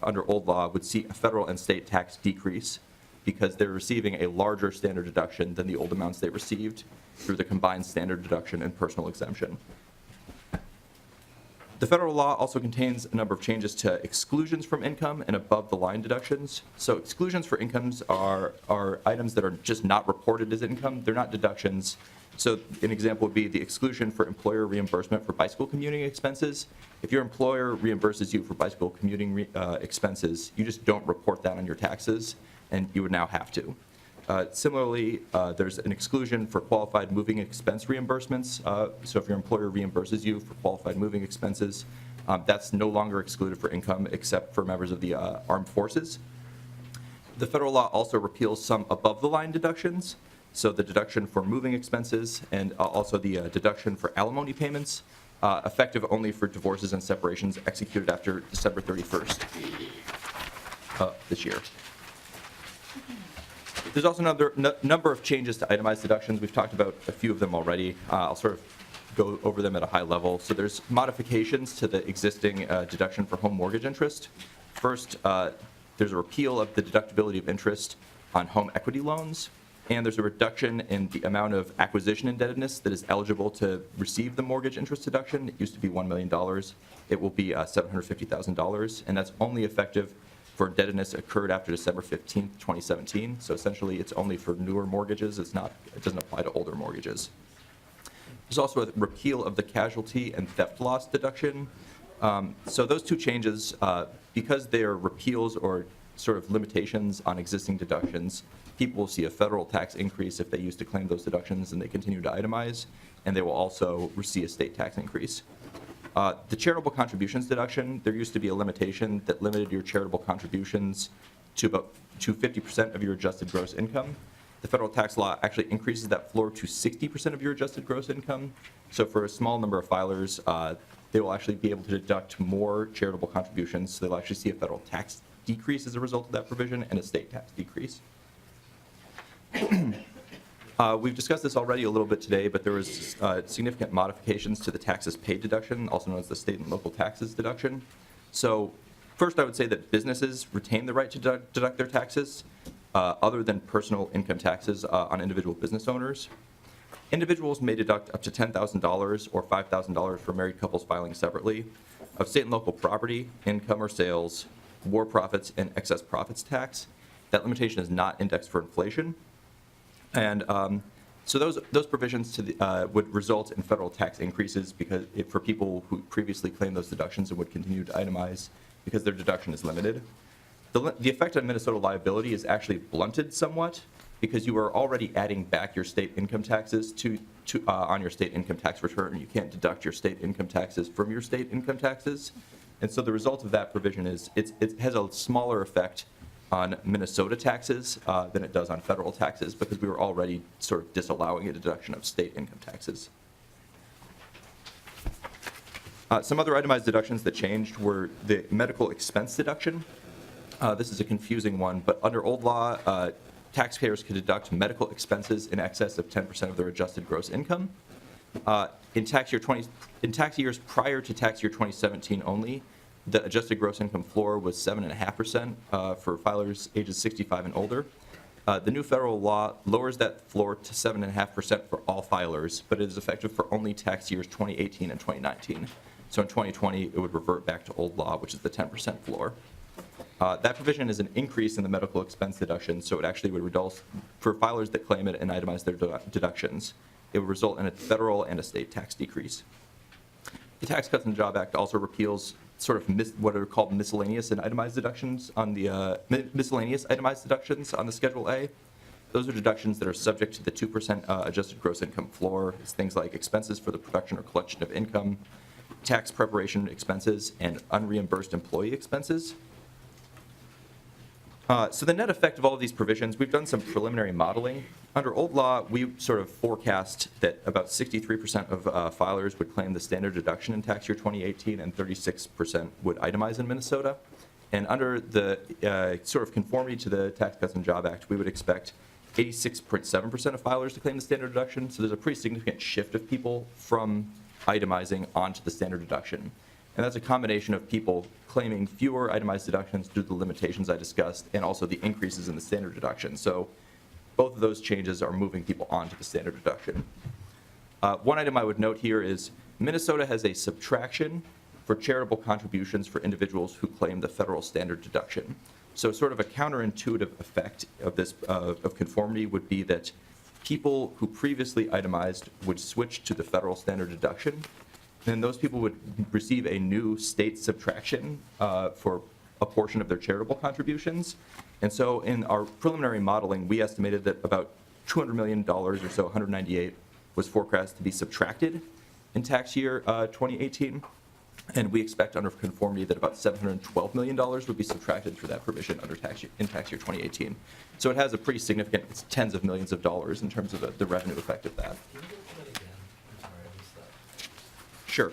under old law would see a federal and state tax decrease because they're receiving a larger standard deduction than the old amounts they received through the combined standard deduction and personal exemption. The federal law also contains a number of changes to exclusions from income and above-the-line deductions. So exclusions for incomes are items that are just not reported as income. They're not deductions. So an example would be the exclusion for employer reimbursement for bicycle commuting expenses. If your employer reimburses you for bicycle commuting expenses, you just don't report that on your taxes, and you would now have to. Similarly, there's an exclusion for qualified moving expense reimbursements. So if your employer reimburses you for qualified moving expenses, that's no longer excluded for income except for members of the armed forces. The federal law also repeals some above-the-line deductions. So the deduction for moving expenses and also the deduction for alimony payments, effective only for divorces and separations executed after December 31st this year. There's also another number of changes to itemized deductions. We've talked about a few of them already. I'll sort of go over them at a high level. So there's modifications to the existing deduction for home mortgage interest. First, there's a repeal of the deductibility of interest on home equity loans, and there's a reduction in the amount of acquisition indebtedness that is eligible to receive the mortgage interest deduction. It used to be $1 million. It will be $750,000, and that's only effective for indebtedness occurred after December 15th, 2017. So essentially, it's only for newer mortgages. It doesn't apply to older mortgages. There's also a repeal of the casualty and theft loss deduction. So those two changes, because they are repeals or sort of limitations on existing deductions, people will see a federal tax increase if they used to claim those deductions and they continue to itemize, and they will also receive a state tax increase. The charitable contributions deduction, there used to be a limitation that limited your charitable contributions to 50% of your adjusted gross income. The federal tax law actually increases that floor to 60% of your adjusted gross income. So for a small number of filers, they will actually be able to deduct more charitable contributions. So they'll actually see a federal tax decrease as a result of that provision and a state tax decrease. We've discussed this already a little bit today, but there was significant modifications to the taxes paid deduction, also known as the state and local taxes deduction. So first, I would say that businesses retain the right to deduct their taxes, other than personal income taxes on individual business owners. Individuals may deduct up to $10,000 or $5,000 for married couples filing separately of state and local property, income or sales, war profits, and excess profits tax. That limitation is not indexed for inflation. And so those provisions would result in federal tax increases because for people who previously claimed those deductions and would continue to itemize because their deduction is limited. The effect on Minnesota liability is actually blunted somewhat because you are already adding back your state income taxes on your state income tax return. You can't deduct your state income taxes from your state income taxes. And so the result of that provision is it has a smaller effect on Minnesota taxes than it does on federal taxes because we were already sort of disallowing a deduction of state income taxes. Some other itemized deductions that changed were the medical expense deduction. This is a confusing one, but under old law, taxpayers could deduct medical expenses in excess of 10% of their adjusted gross income. In tax years prior to tax year 2017 only, the adjusted gross income floor was 7.5% for filers ages 65 and older. The new federal law lowers that floor to 7.5% for all filers, but it is effective for only tax years 2018 and 2019. So in 2020, it would revert back to old law, which is the 10% floor. That provision is an increase in the medical expense deduction, so it actually would result, for filers that claim it and itemize their deductions, it would result in a federal and a state tax decrease. The Tax Cuts and Jobs Act also repeals sort of what are called miscellaneous and itemized deductions on the miscellaneous itemized deductions on the Schedule A. Those are deductions that are subject to the 2% adjusted gross income floor. It's things like expenses for the production or collection of income, tax preparation expenses, and unreimbursed employee expenses. So the net effect of all of these provisions, we've done some preliminary modeling. Under old law, we sort of forecast that about 63% of filers would claim the standard deduction in tax year 2018 and 36% would itemize in Minnesota. And under the sort of conformity to the Tax Cuts and Jobs Act, we would expect 86.7% of filers to claim the standard deduction. So there's a pretty significant shift of people from itemizing onto the standard deduction. And that's a combination of people claiming fewer itemized deductions due to the limitations I discussed and also the increases in the standard deduction. So both of those changes are moving people onto the standard deduction. One item I would note here is Minnesota has a subtraction for charitable contributions for individuals who claim the federal standard deduction. So sort of a counterintuitive effect of this of conformity would be that people who previously itemized would switch to the federal standard deduction. Then those people would receive a new state subtraction for a portion of their charitable contributions. And so in our preliminary modeling, we estimated that about $200 million or so, 198, was forecast to be subtracted in tax year 2018. And we expect under conformity that about $712 million would be subtracted for that provision under tax year 2018. So it has a pretty significant, it's tens of millions of dollars in terms of the revenue effect of that. Sure.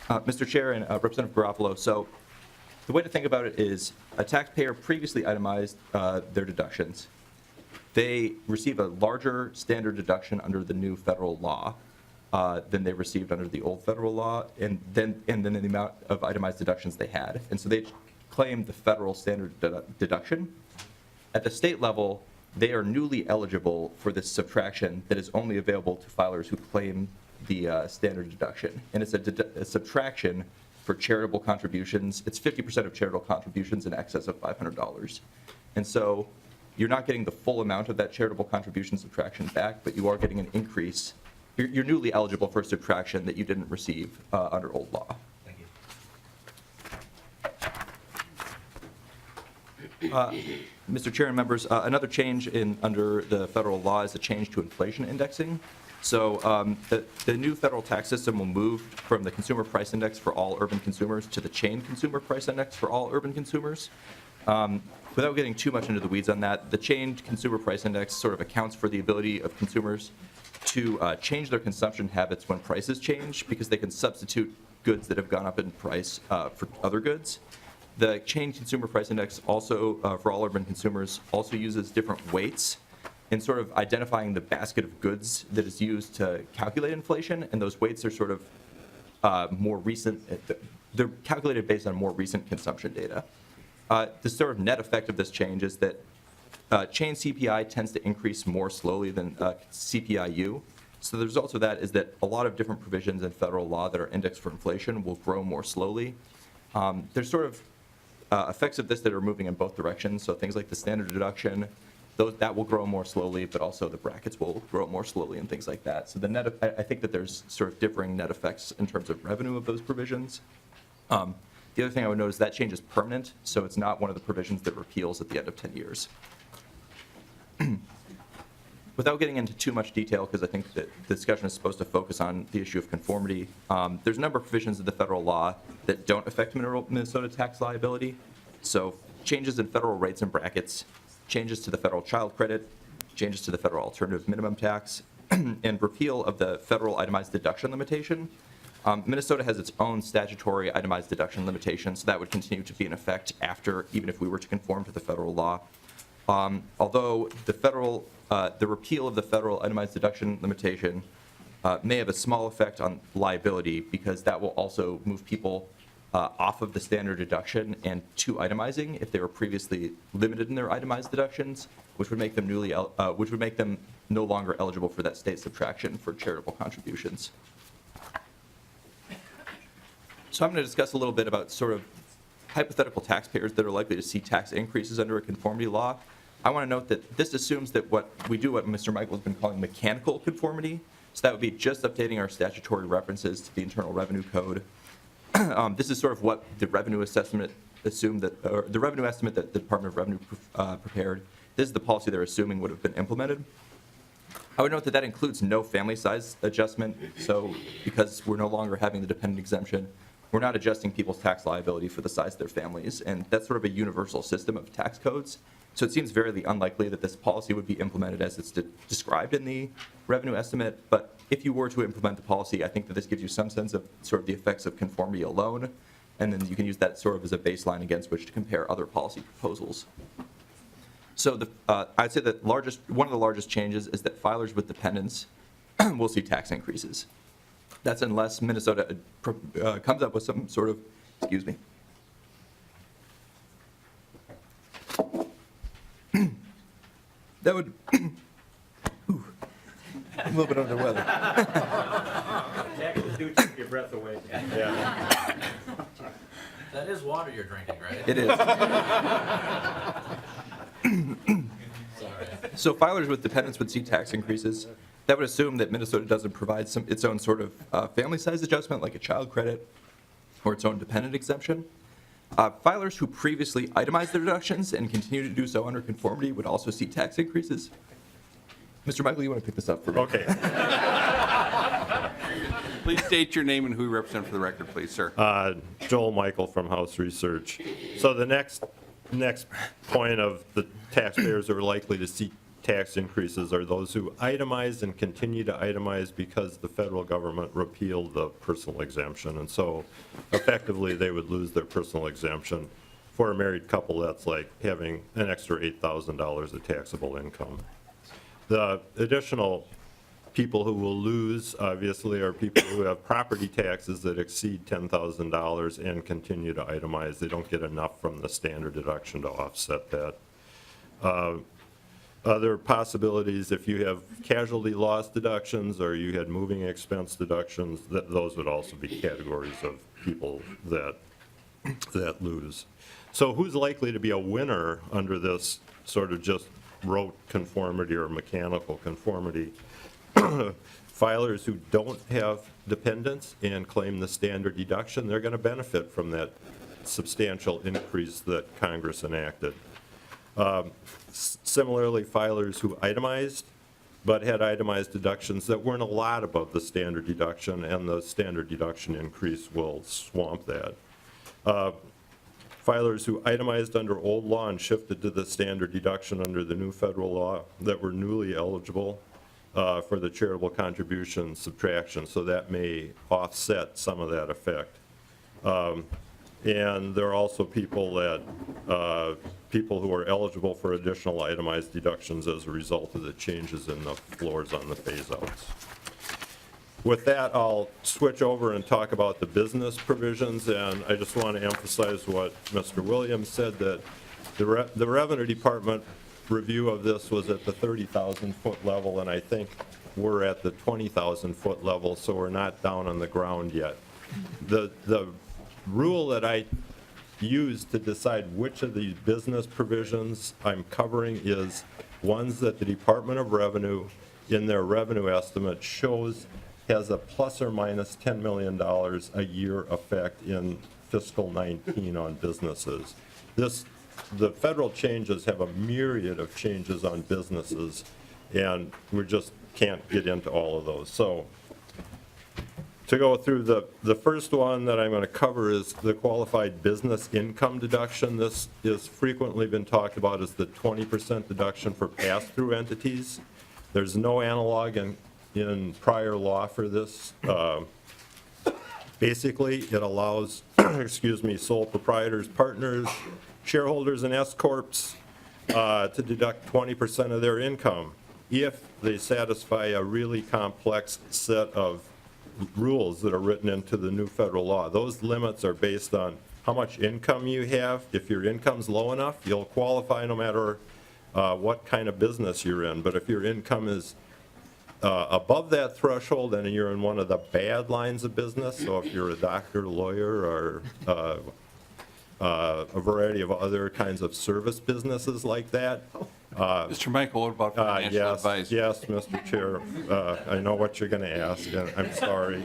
Mr. Chair and Representative Garofalo, so the way to think about it is a taxpayer previously itemized their deductions. They receive a larger standard deduction under the new federal law than they received under the old federal law, and then the amount of itemized deductions they had. And so they claimed the federal standard deduction. At the state level, they are newly eligible for this subtraction that is only available to filers who claim the standard deduction. And it's a subtraction for charitable contributions. It's 50% of charitable contributions in excess of $500. And so you're not getting the full amount of that charitable contribution subtraction back, but you are getting an increase you're newly eligible for subtraction that you didn't receive under old law. Thank you. Mr. Chair and members, another change under the federal law is a change to inflation indexing. So the new federal tax system will move from the consumer price index for all urban consumers to the chain consumer price index for all urban consumers. Without getting too much into the weeds on that, the chained consumer price index sort of accounts for the ability of consumers to change their consumption habits when prices change, because they can substitute goods that have gone up in price for other goods. The chained consumer price index also, for all urban consumers, also uses different weights in sort of identifying the basket of goods that is used to calculate inflation, and those weights are sort of more recent. They're calculated based on more recent consumption data. The sort of net effect of this change is that chain CPI tends to increase more slowly than CPIU. So the result of that is that a lot of different provisions in federal law that are indexed for inflation will grow more slowly. There's sort of effects of this that are moving in both directions. So things like the standard deduction, that will grow more slowly, but also the brackets will grow more slowly and things like that. So the net, I think that there's sort of differing net effects in terms of revenue of those provisions. The other thing I would note is that change is permanent, so it's not one of the provisions that repeals at the end of 10 years. Without getting into too much detail, because I think that the discussion is supposed to focus on the issue of conformity, there's a number of provisions of the federal law that don't affect Minnesota tax liability. So changes in federal rates and brackets, changes to the federal child credit, changes to the federal alternative minimum tax, and repeal of the federal itemized deduction limitation. Minnesota has its own statutory itemized deduction limitation, so that would continue to be in effect after, even if we were to conform to the federal law. Although the repeal of the federal itemized deduction limitation may have a small effect on liability, because that will also move people off of the standard deduction and to itemizing if they were previously limited in their itemized deductions, which would make them no longer eligible for that state subtraction for charitable contributions. So I'm going to discuss a little bit about sort of hypothetical taxpayers that are likely to see tax increases under a conformity law. I want to note that this assumes that what Mr. Michael has been calling mechanical conformity. So that would be just updating our statutory references to the Internal Revenue Code. This is sort of what the revenue assessment assumed that, or the revenue estimate that the Department of Revenue prepared. This is the policy they're assuming would have been implemented. I would note that that includes no family size adjustment. So because we're no longer having the dependent exemption, we're not adjusting people's tax liability for the size of their families. And that's sort of a universal system of tax codes. So it seems very unlikely that this policy would be implemented as it's described in the revenue estimate. But if you were to implement the policy, I think that this gives you some sense of sort of the effects of conformity alone. And then you can use that sort of as a baseline against which to compare other policy proposals. So I'd say that one of the largest changes is that filers with dependents will see tax increases. That's unless Minnesota comes up with some sort of, excuse me. That would, ooh, I'm a little bit under the weather. Taxes do take your breath away. Yeah. That is water you're drinking, right? It is. So filers with dependents would see tax increases. That would assume that Minnesota doesn't provide its own sort of family size adjustment, like a child credit or its own dependent exemption. Filers who previously itemized their deductions and continue to do so under conformity would also see tax increases. Mr. Michael, you want to pick this up for me? Okay. Please state your name and who you represent for the record, please, sir. Joel Michael from House Research. So the next point of the taxpayers who are likely to see tax increases are those who itemize and continue to itemize because the federal government repealed the personal exemption. And so effectively they would lose their personal exemption. For a married couple, that's like having an extra $8,000 of taxable income. The additional people who will lose, obviously, are people who have property taxes that exceed $10,000 and continue to itemize. They don't get enough from the standard deduction to offset that. Other possibilities, if you have casualty loss deductions or you had moving expense deductions, those would also be categories of people that lose. So who's likely to be a winner under this sort of just rote conformity or mechanical conformity? filers who don't have dependents and claim the standard deduction, they're going to benefit from that substantial increase that Congress enacted. Similarly, filers who itemized but had itemized deductions that weren't a lot above the standard deduction, and the standard deduction increase will swamp that. Filers who itemized under old law and shifted to the standard deduction under the new federal law that were newly eligible for the charitable contribution subtraction, so that may offset some of that effect. And there are also people who are eligible for additional itemized deductions as a result of the changes in the floors on the phase-outs. With that, I'll switch over and talk about the business provisions, and I just want to emphasize what Mr. Williams said, that the Revenue Department review of this was at the 30,000-foot level, and I think we're at the 20,000-foot level, so we're not down on the ground yet. The rule that I use to decide which of these business provisions I'm covering is ones that the Department of Revenue, in their revenue estimate, shows has a plus or minus $10 million a year effect in fiscal 19 on businesses. The federal changes have a myriad of changes on businesses, and we just can't get into all of those. So to go through the first one that I'm going to cover is the qualified business income deduction. This is frequently been talked about as the 20% deduction for pass-through entities. There's no analog in prior law for this. Basically, it allows, sole proprietors, partners, shareholders, and S-corps to deduct 20% of their income if they satisfy a really complex set of rules that are written into the new federal law. Those limits are based on how much income you have. If your income's low enough, you'll qualify no matter what kind of business you're in. But if your income is above that threshold and you're in one of the bad lines of business, so if you're a doctor, lawyer, or a variety of other kinds of service businesses like that. Mr. Michael, what about financial advice? Yes, Mr. Chair. I know what you're going to ask, and I'm sorry.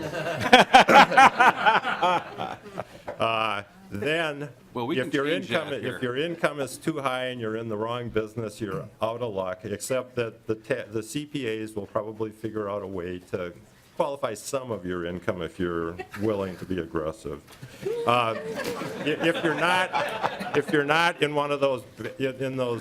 Then, Well, we if can your change that income here. if your income is too high and you're in the wrong business, you're out of luck. Except that the CPAs will probably figure out a way to qualify some of your income if you're willing to be aggressive. If you're not in one of those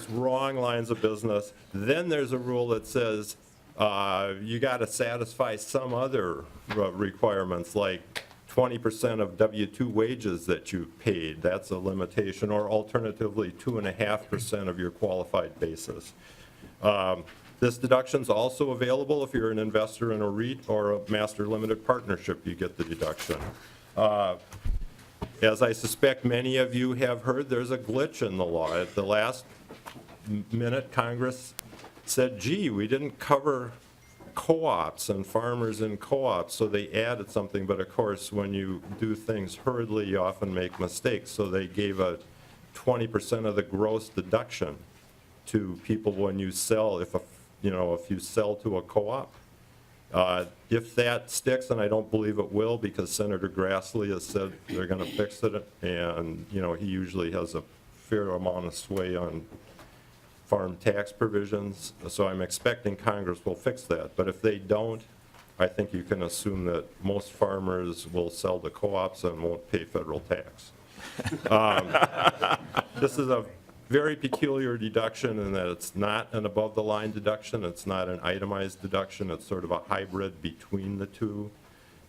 wrong lines of business, then there's a rule that says you got to satisfy some other requirements, like 20% of W-2 wages that you paid. That's a limitation, or alternatively 2.5% of your qualified basis. This deduction is also available if you're an investor in a REIT or a master limited partnership. You get the deduction. As I suspect many of you have heard, there's a glitch in the law. At the last minute, Congress said, gee, we didn't cover co-ops and farmers in co-ops, so they added something. But of course, when you do things hurriedly, you often make mistakes. So they gave a 20% of the gross deduction to people when you sell, if you sell to a co-op. If that sticks, and I don't believe it will, because Senator Grassley has said they're going to fix it, and he usually has a fair amount of sway on farm tax provisions, so I'm expecting Congress will fix that. But if they don't, I think you can assume that most farmers will sell to co-ops and won't pay federal tax. This is a very peculiar deduction in that it's not an above-the-line deduction, it's not an itemized deduction, it's sort of a hybrid between the two.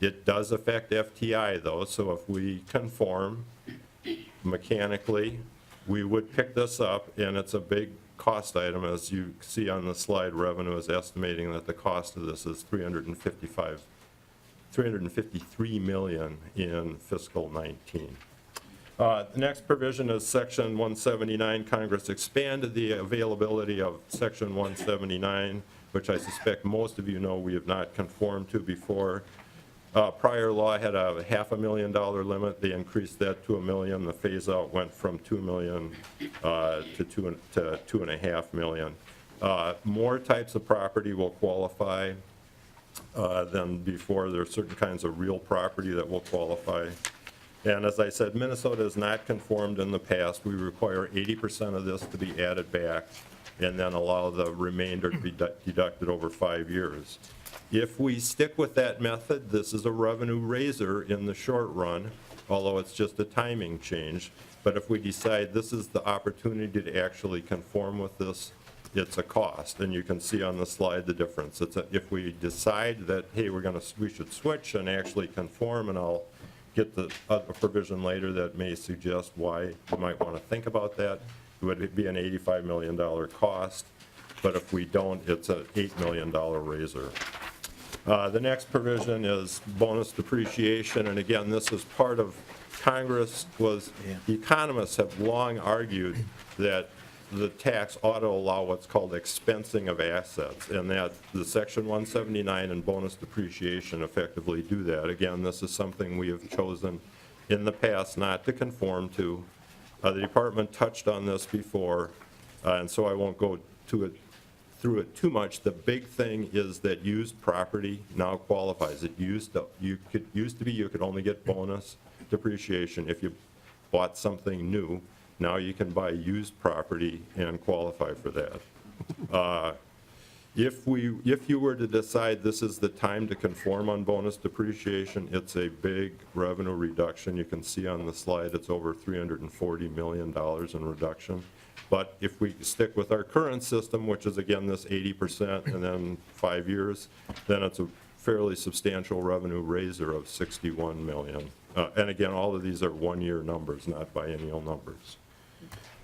It does affect FTI, though, so if we conform mechanically, we would pick this up, and it's a big cost item. As you see on the slide, revenue is estimating that the cost of this is $353 million in fiscal 19. The next provision is Section 179. Congress expanded the availability of Section 179, which I suspect most of you know we have not conformed to before. Prior law had a $500,000 limit. They increased that to $1 million. The phase-out went from $2 million to $2.5 million. More types of property will qualify. than before. There are certain kinds of real property that will qualify. And as I said, Minnesota has not conformed in the past. We require 80% of this to be added back and then allow the remainder to be deducted over 5 years. If we stick with that method, this is a revenue raiser in the short run, although it's just a timing change. But if we decide this is the opportunity to actually conform with this, it's a cost, and you can see on the slide the difference. If we decide that, hey, we should switch and actually conform, and I'll get the other provision later that may suggest why you might want to think about that, it would be an $85 million cost, but if we don't, it's an $8 million raiser. The next provision is bonus depreciation, and again, this is part of Congress economists have long argued that the tax ought to allow what's called expensing of assets, and that the Section 179 and bonus depreciation effectively do that. Again, this is something we have chosen in the past not to conform to. The department touched on this before, and so I won't go through it too much. The big thing is that used property now qualifies. It used to be you could only get bonus depreciation if you bought something new. Now you can buy used property and qualify for that. If you were to decide this is the time to conform on bonus depreciation, it's a big revenue reduction. You can see on the slide it's over $340 million in reduction. But if we stick with our current system, which is again this 80% and then 5 years, then it's a fairly substantial revenue raiser of $61 million. And again, all of these are one-year numbers, not biennial numbers.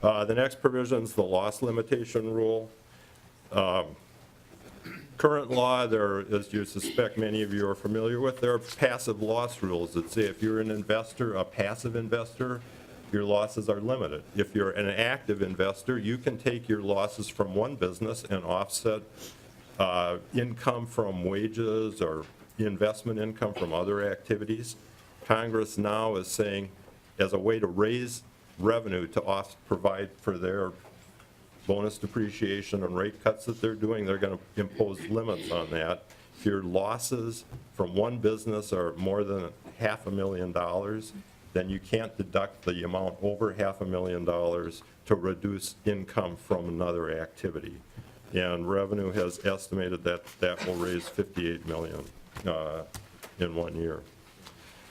The next provision is the loss limitation rule. Current law, there, as you suspect many of you are familiar with, there are passive loss rules that say if you're an investor, a passive investor, your losses are limited. If you're an active investor, you can take your losses from one business and offset income from wages or investment income from other activities. Congress now is saying, as a way to raise revenue to provide for their bonus depreciation and rate cuts that they're doing, they're going to impose limits on that. If your losses from one business are more than $500,000, then you can't deduct the amount over $500,000 to reduce income from another activity. And revenue has estimated that that will raise $58 million in 1 year.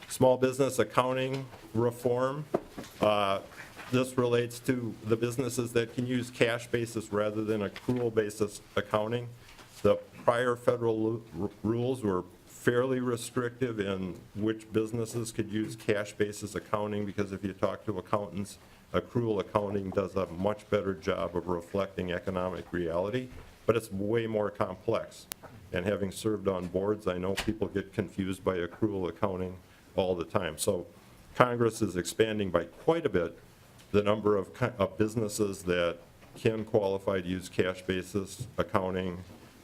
Small business accounting reform. This relates to the businesses that can use cash basis rather than accrual basis accounting. The prior federal rules were fairly restrictive in which businesses could use cash basis accounting, because if you talk to accountants, accrual accounting does a much better job of reflecting economic reality, but it's way more complex. And having served on boards, I know people get confused by accrual accounting all the time. So Congress is expanding by quite a bit the number of businesses that can qualify to use cash basis accounting.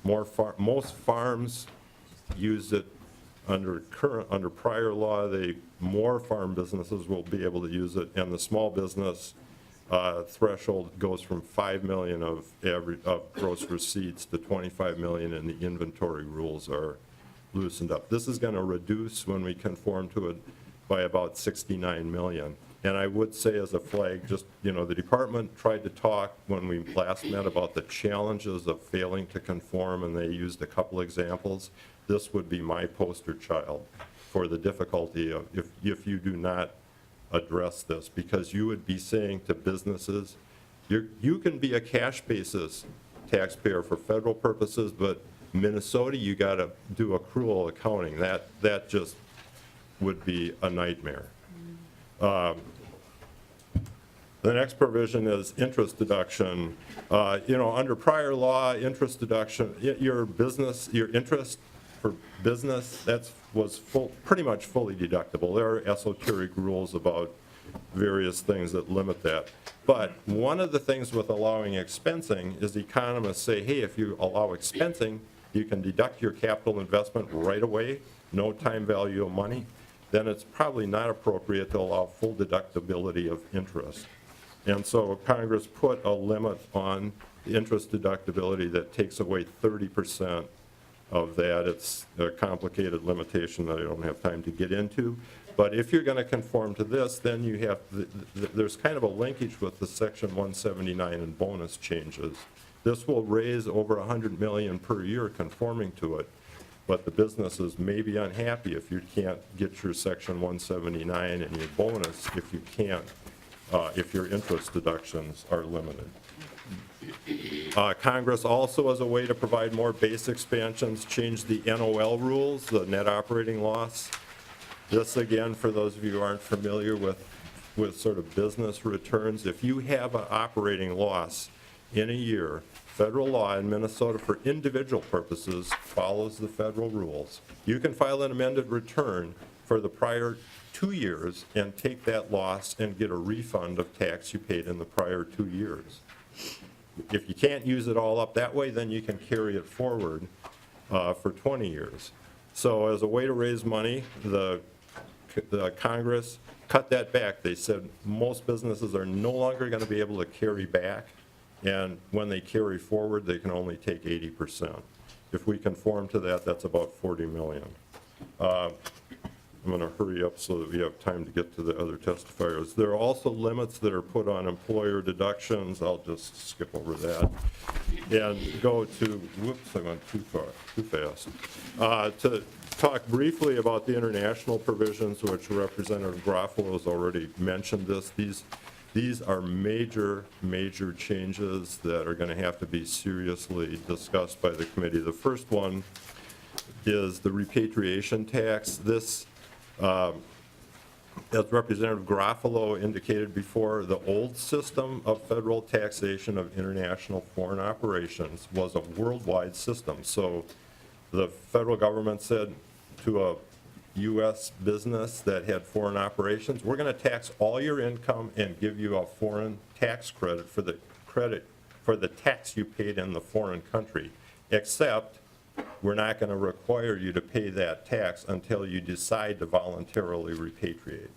Most farms use it under prior law. More farm businesses will be able to use it, and the small business threshold goes from $5 million of gross receipts to $25 million, and the inventory rules are loosened up. This is going to reduce, when we conform to it, by about $69 million. And I would say as a flag, just, the department tried to talk when we last met about the challenges of failing to conform, and they used a couple examples. This would be my poster child for the difficulty of if you do not address this, because you would be saying to businesses, you can be a cash basis taxpayer for federal purposes, but Minnesota, you got to do accrual accounting. That just would be a nightmare. The next provision is interest deduction. Under prior law, interest deduction, your interest for business, was pretty much fully deductible. There are esoteric rules about various things that limit that. But one of the things with allowing expensing is economists say, hey, if you allow expensing, you can deduct your capital investment right away, no time value of money. Then it's probably not appropriate to allow full deductibility of interest. And so Congress put a limit on the interest deductibility that takes away 30% of that. It's a complicated limitation that I don't have time to get into. But if you're going to conform to this, then you have, there's kind of a linkage with the Section 179 and bonus changes. This will raise over $100 million per year conforming to it, but the businesses may be unhappy if you can't get your Section 179 and your bonus if you can't, if your interest deductions are limited. Congress also, as a way to provide more base expansions, changed the NOL rules, the net operating loss. This, again, for those of you who aren't familiar with sort of business returns, if you have an operating loss in a year, federal law in Minnesota for individual purposes follows the federal rules. You can file an amended return for the prior 2 years and take that loss and get a refund of tax you paid in the prior 2 years. If you can't use it all up that way, then you can carry it forward for 20 years. So as a way to raise money, the Congress cut that back. They said most businesses are no longer going to be able to carry back, and when they carry forward, they can only take 80%. If we conform to that, that's about $40 million. I'm going to hurry up so that we have time to get to the other testifiers. There are also limits that are put on employer deductions. I'll just skip over that and go to, whoops, I went too fast. To talk briefly about the international provisions, which Representative Garofalo has already mentioned this. These are major changes that are going to have to be seriously discussed by the committee. The first one is the repatriation tax. This, as Representative Garofalo indicated before, the old system of federal taxation of international foreign operations was a worldwide system. So the federal government said to a U.S. business that had foreign operations, we're going to tax all your income and give you a foreign tax credit for the tax you paid in the foreign country, except we're not going to require you to pay that tax until you decide to voluntarily repatriate.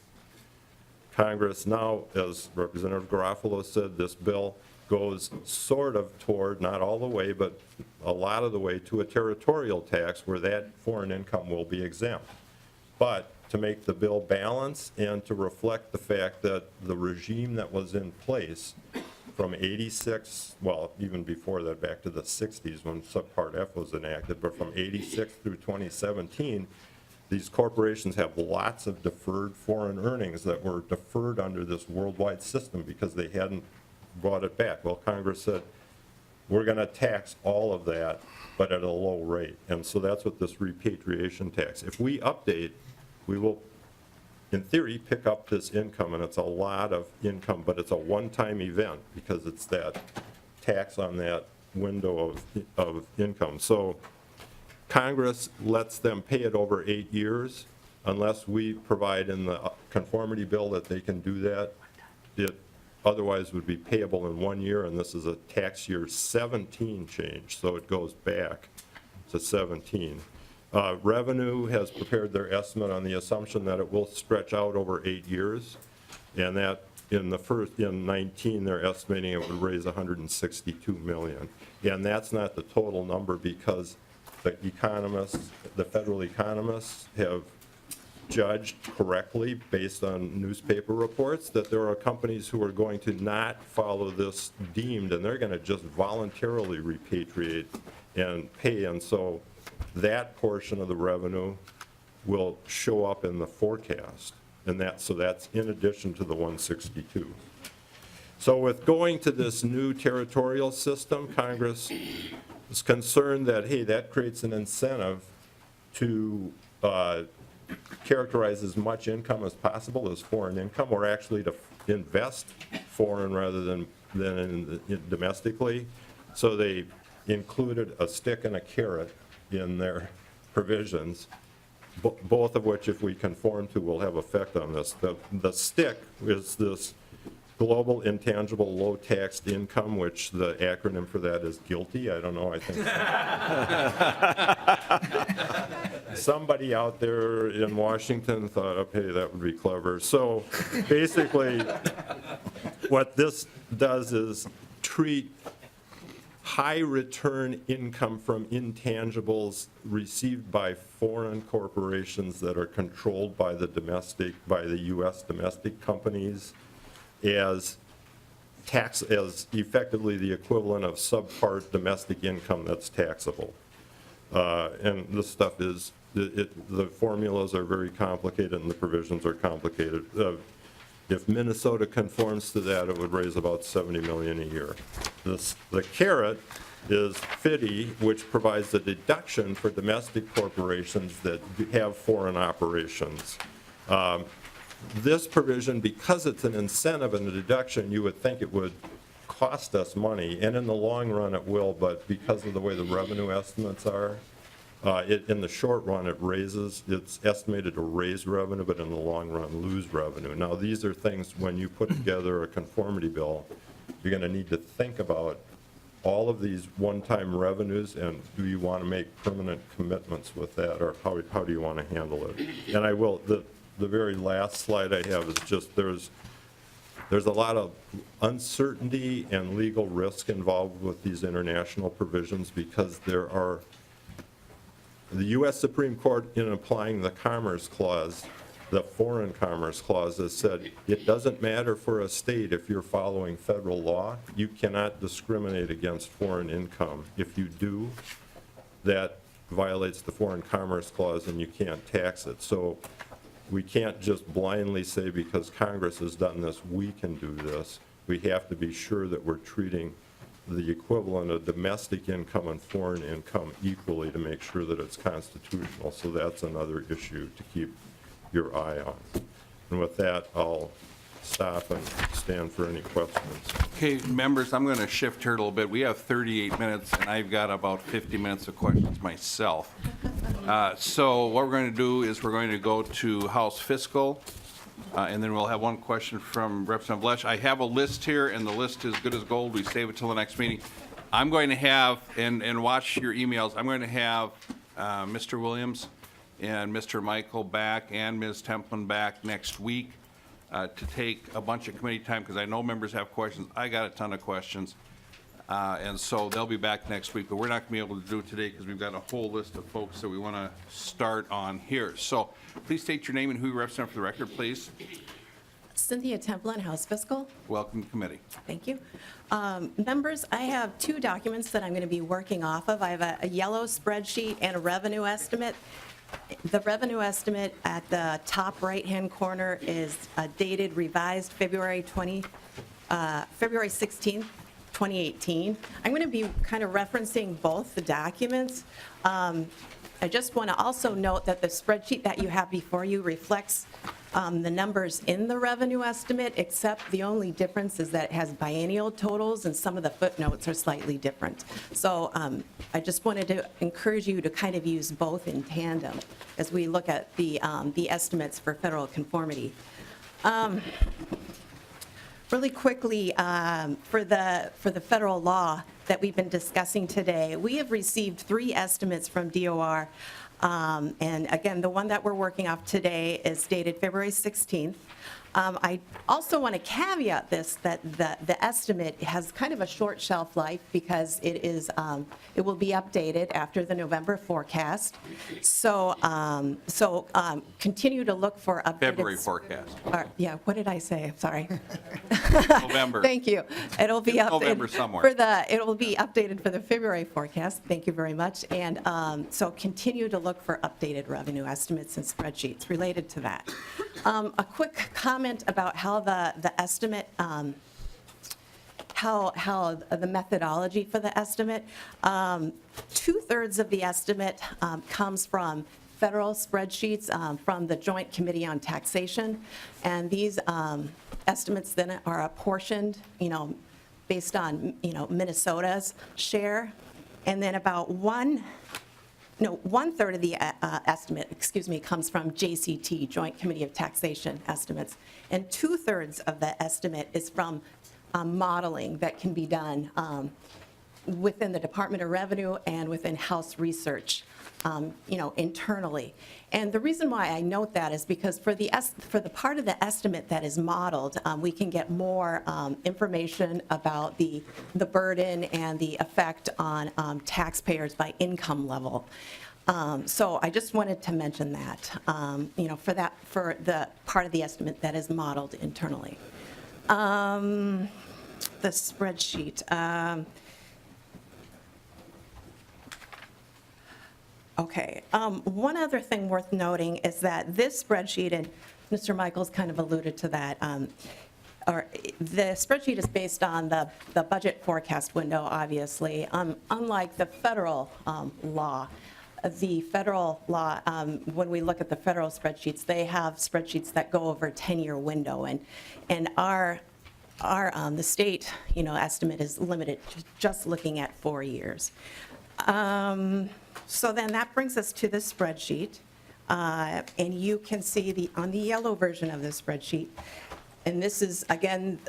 Congress now, as Representative Garofalo said, this bill goes sort of toward, not all the way, but a lot of the way to a territorial tax where that foreign income will be exempt. But to make the bill balance and to reflect the fact that the regime that was in place from 86, well, even before that, back to the 60s when Subpart F was enacted, but from 86 through 2017, these corporations have lots of deferred foreign earnings that were deferred under this worldwide system because they hadn't brought it back. Well, Congress said, we're going to tax all of that, but at a low rate. And so that's what this repatriation tax. If we update, we will, in theory, pick up this income, and it's a lot of income, but it's a one-time event because it's that tax on that window of income. So Congress lets them pay it over 8 years unless we provide in the conformity bill that they can do that. It otherwise would be payable in 1 year, and this is a tax year 17 change, so it goes back to 17. Revenue has prepared their estimate on the assumption that it will stretch out over 8 years, and that in 19, they're estimating it would raise $162 million. And that's not the total number because the economists, the federal economists have judged correctly based on newspaper reports that there are companies who are going to not follow this deemed, and they're going to just voluntarily repatriate and pay. And so that portion of the revenue will show up in the forecast. And so that's in addition to the 162. So with going to this new territorial system, Congress is concerned that, hey, that creates an incentive to characterize as much income as possible as foreign income, or actually to invest foreign rather than domestically. So they included a stick and a carrot in their provisions, both of which, if we conform to, will have effect on this. The stick is this global intangible low taxed income, which the acronym for that is GILTY. I don't know, I think somebody out there in Washington thought, okay, that would be clever. So basically, what this does is treat high return income from intangibles received by foreign corporations that are controlled by the U.S. domestic companies as effectively the equivalent of subpart domestic income that's taxable. And this stuff is, the formulas are very complicated and the provisions are complicated. If Minnesota conforms to that, it would raise about $70 million a year. The carrot is FDII, which provides a deduction for domestic corporations that have foreign operations. This provision, because it's an incentive and a deduction, you would think it would cost us money, and in the long run it will, but because of the way the revenue estimates are, in the short run it's estimated to raise revenue, but in the long run lose revenue. Now, these are things, when you put together a conformity bill, you're going to need to think about all of these one-time revenues, and do you want to make permanent commitments with that, or how do you want to handle it? And I will, the very last slide I have is just there's a lot of uncertainty and legal risk involved with these international provisions because the U.S. Supreme Court, in applying the Commerce Clause, the Foreign Commerce Clause, has said it doesn't matter for a state if you're following federal law. You cannot discriminate against foreign income. If you do, that violates the Foreign Commerce Clause and you can't tax it. So we can't just blindly say because Congress has done this, we can do this. We have to be sure that we're treating the equivalent of domestic income and foreign income equally to make sure that it's constitutional. So that's another issue to keep your eye on. And with that, I'll stop and stand for any questions. Okay, members, I'm going to shift here a little bit. We have 38 minutes, and I've got about 50 minutes of questions myself. So what we're going to do is we're going to go to House Fiscal, and then we'll have one question from Representative Lesh. I have a list here, and the list is good as gold. We save it till the next meeting. I'm going to have, and watch your emails, I'm going to have Mr. Williams and Mr. Michael back and Ms. Templin back next week to take a bunch of committee time, because I know members have questions. I got a ton of questions. And so they'll be back next week, but we're not going to be able to do it today because we've got a whole list of folks that we want to start on here. So please state your name and who you represent for the record, please. Cynthia Templin, House Fiscal. Welcome to committee. Thank you. Members, I have two documents that I'm going to be working off of. I have a yellow spreadsheet and a revenue estimate. The revenue estimate at the top right-hand corner is dated revised February 16th. 2018. I'm going to be kind of referencing both the documents. I just want to also note that the spreadsheet that you have before you reflects the numbers in the revenue estimate, except the only difference is that it has biennial totals and some of the footnotes are slightly different. So I just wanted to encourage you to kind of use both in tandem as we look at the estimates for federal conformity. Really quickly, for the federal law that we've been discussing today, we have received 3 estimates from DOR. And again, the one that we're working off today is dated February 16th. I also want to caveat this, that the estimate has kind of a short shelf life because it will be updated after the November forecast. So continue to look for updated. February forecast. Yeah, what did I say? Sorry. November. Thank you. It'll be updated. November somewhere. It will be updated for the February forecast. Thank you very much. And so continue to look for updated revenue estimates and spreadsheets related to that. A quick comment about how the estimate, how the methodology for the estimate. 2/3 of the estimate comes from federal spreadsheets from the Joint Committee on Taxation, and these estimates then are apportioned, based on, Minnesota's share, and then about 1/3 of the estimate, comes from JCT, Joint Committee of Taxation estimates, and 2/3 of the estimate is from modeling that can be done within the Department of Revenue and within House Research, internally. And the reason why I note that is because for the part of the estimate that is modeled, we can get more information about the burden and the effect on taxpayers by income level. So I just wanted to mention that, for the part of the estimate that is modeled internally. The spreadsheet. Okay. One other thing worth noting is that this spreadsheet, and Mr. Michaels kind of alluded to that, the spreadsheet is based on the budget forecast window, obviously. Unlike the federal law, when we look at the federal spreadsheets, they have spreadsheets that go over a 10-year window, and the state, estimate is limited to just looking at 4 years. So then that brings us to the spreadsheet, and you can see on the yellow version of the spreadsheet, and this is, again,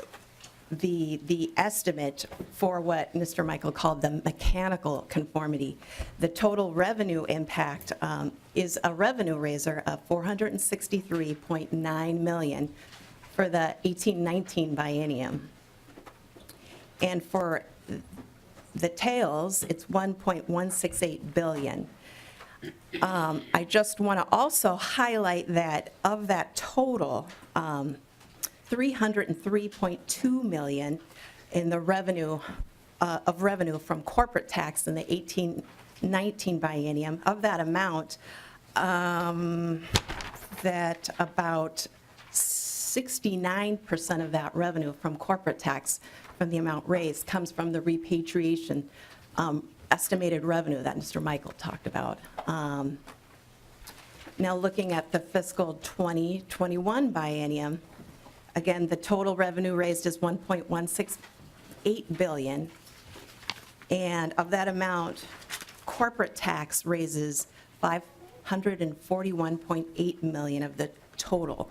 the estimate for what Mr. Michael called the mechanical conformity. The total revenue impact is a revenue raiser of $463.9 million for the 18-19 biennium. And for the tails, it's $1.168 billion. I just want to also highlight that of that total, $303.2 million in the revenue from corporate tax in the 18-19 biennium. Of that amount, that about 69% of that revenue from corporate tax, from the amount raised, comes from the repatriation estimated revenue that Mr. Michael talked about. Now looking at the fiscal 2021 biennium, again, the total revenue raised is $1.168 billion, and of that amount, corporate tax raises $541.8 million of the total.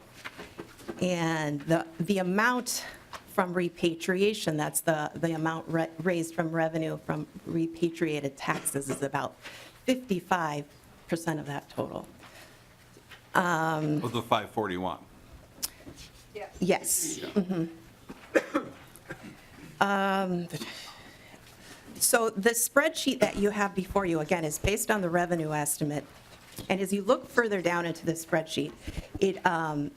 And the amount from repatriation, that's the amount raised from revenue from repatriated taxes, is about 55% of that total. Of the 541. Yes. So the spreadsheet that you have before you, again, is based on the revenue estimate. And as you look further down into the spreadsheet, the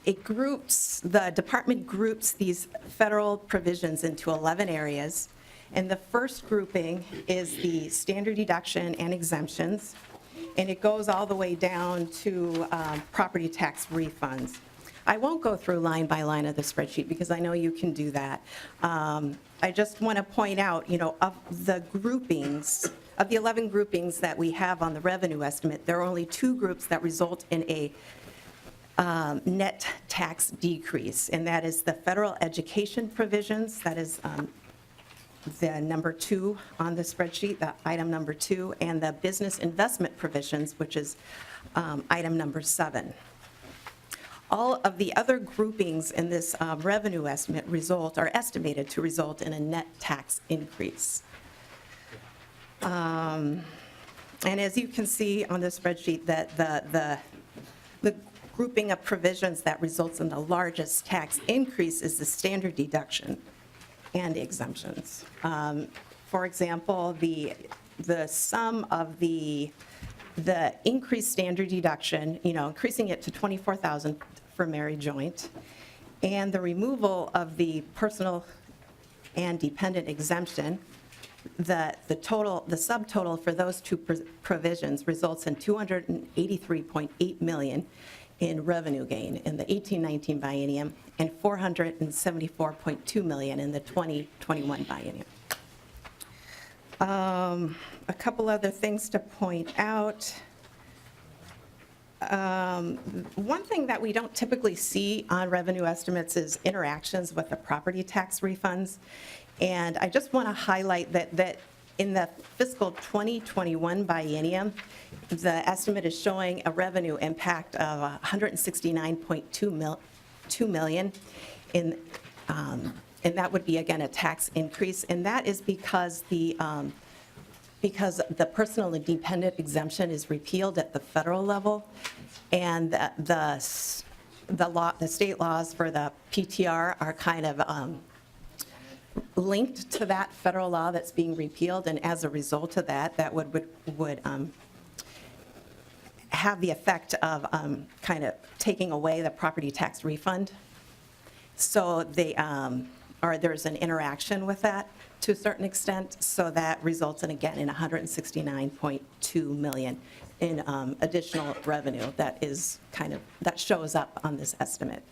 department groups these federal provisions into 11 areas. And the first grouping is the standard deduction and exemptions. And it goes all the way down to property tax refunds. I won't go through line by line of the spreadsheet because I know you can do that. I just want to point out, of the groupings, of the 11 groupings that we have on the revenue estimate, there are only 2 groups that result in a net tax decrease, and that is the federal education provisions, that is the number 2 on the spreadsheet, the item number 2, and the business investment provisions, which is item number 7. All of the other groupings in this revenue estimate are estimated to result in a net tax increase. And as you can see on the spreadsheet, that the grouping of provisions that results in the largest tax increase is the standard deduction and exemptions. For example, the sum of the increased standard deduction, increasing it to $24,000 for married joint, and the removal of the personal and dependent exemption, the subtotal for those 2 provisions results in $283.8 million in revenue gain in the 18-19 biennium and $474.2 million in the 2021 biennium. A couple other things to point out. One thing that we don't typically see on revenue estimates is interactions with the property tax refunds. And I just want to highlight that in the fiscal 2021 biennium, the estimate is showing a revenue impact of $169.2 million, and that would be, again, a tax increase. And that is because the because the personal and dependent exemption is repealed at the federal level, and the state laws for the PTR are kind of linked to that federal law that's being repealed, and as a result of that, that would have the effect of kind of taking away the property tax refund. So there's an interaction with that to a certain extent, so that results in, again, in $169.2 million in additional revenue that shows up on this estimate.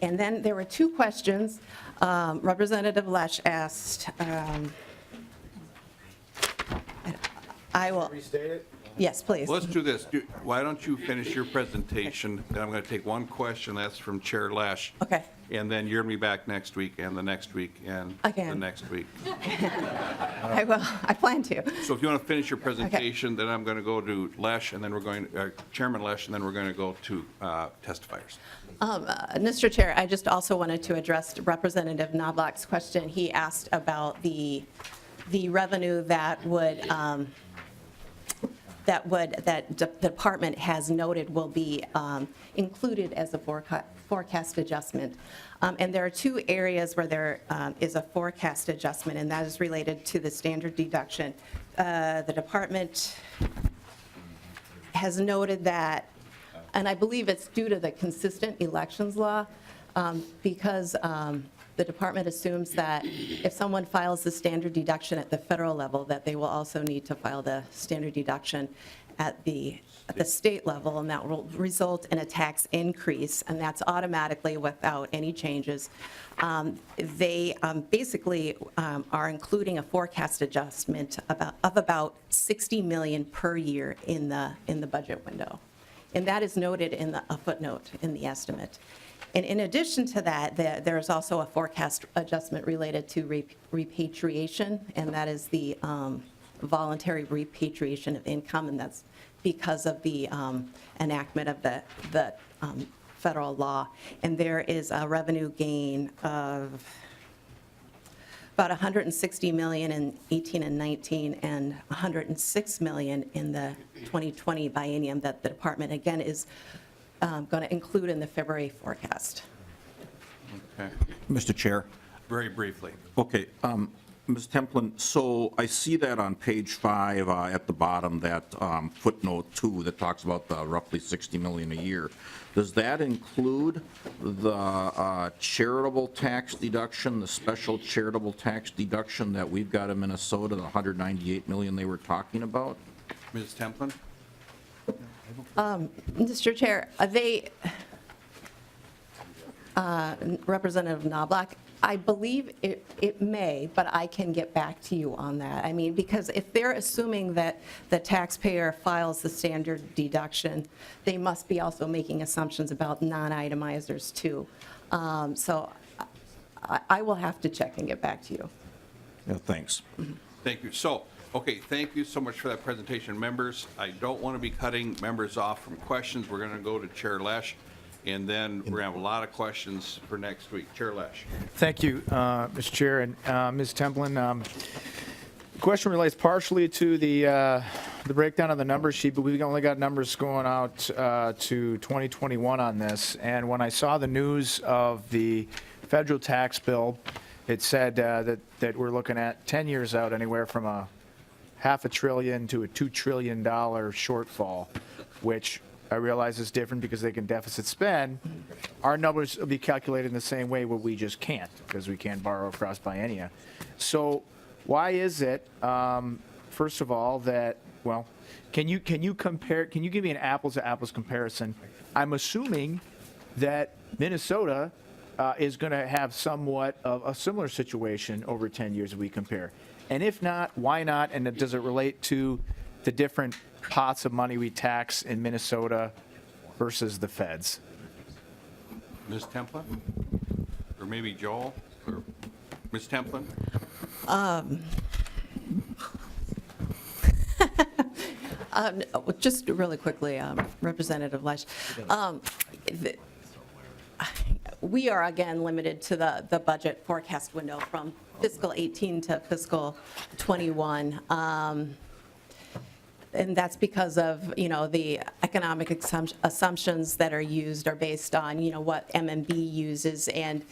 And then there were two questions. Representative Lesh asked, I will. Restate it? Yes, please. Let's do this. Why don't you finish your presentation, then I'm going to take one question, that's from Chair Lesh. Okay. And then you're going to be back next week, and the next week, and the Again. next week. I will. I plan to. So if you want to finish your presentation, then I'm going to go to Lesh, and then we're going, Chairman Lesh, and then we're going to go to testifiers. Mr. Chair, I just also wanted to address Representative Knobloch's question. He asked about the revenue that the department has noted will be included as a forecast adjustment. And there are two areas where there is a forecast adjustment, and that is related to the standard deduction. The department has noted that, and I believe it's due to the consistent elections law, because the department assumes that if someone files the standard deduction at the federal level, that they will also need to file the standard deduction at the state level, and that will result in a tax increase, and that's automatically without any changes. They basically are including a forecast adjustment of about $60 million per year in the budget window, and that is noted in a footnote in the estimate. And in addition to that, there is also a forecast adjustment related to repatriation, and that is the voluntary repatriation of income, and that's because of the enactment of the federal law. And there is a revenue gain of about $160 million in 18 and 19, and $106 million in the 2020 biennium that the department, again, is going to include in the February forecast. Okay. Mr. Chair. Very briefly. Okay, Ms. Templin, so I see that on page 5 at the bottom, that footnote 2 that talks about the roughly $60 million a year. Does that include the charitable tax deduction, the special charitable tax deduction that we've got in Minnesota, the $198 million they were talking about? Ms. Templin? Mr. Chair, Representative Knobloch, I believe it may, but I can get back to you on that. I mean, because if they're assuming that the taxpayer files the standard deduction, they must be also making assumptions about non-itemizers too. So I will have to check and get back to you. Yeah, thanks. Thank you. So, okay, thank you so much for that presentation. Members, I don't want to be cutting members off from questions. We're going to go to Chair Lesh, and then we're going to have a lot of questions for next week. Chair Lesh. Thank you, Mr. Chair. And Ms. Templin, the question relates partially to the breakdown of the number sheet, but we've only got numbers going out to 2021 on this. And when I saw the news of the federal tax bill, it said that we're looking at 10 years out anywhere from a $500 billion to a $2 trillion shortfall, which I realize is different because they can deficit spend. Our numbers will be calculated in the same way, but we just can't because we can't borrow across biennia. So why is it, first of all, that, well, can you compare, can you give me an apples to apples comparison? I'm assuming that Minnesota is going to have somewhat of a similar situation over 10 years if we compare. And if not, why not? And does it relate to the different pots of money we tax in Minnesota versus the feds? Ms. Templin? Or maybe Joel? Or Ms. Templin? Just really quickly, Representative Lesh. We are again limited to the budget forecast window from fiscal 18 to fiscal 21. And that's because of, the economic assumptions that are used are based on, what MMB uses, and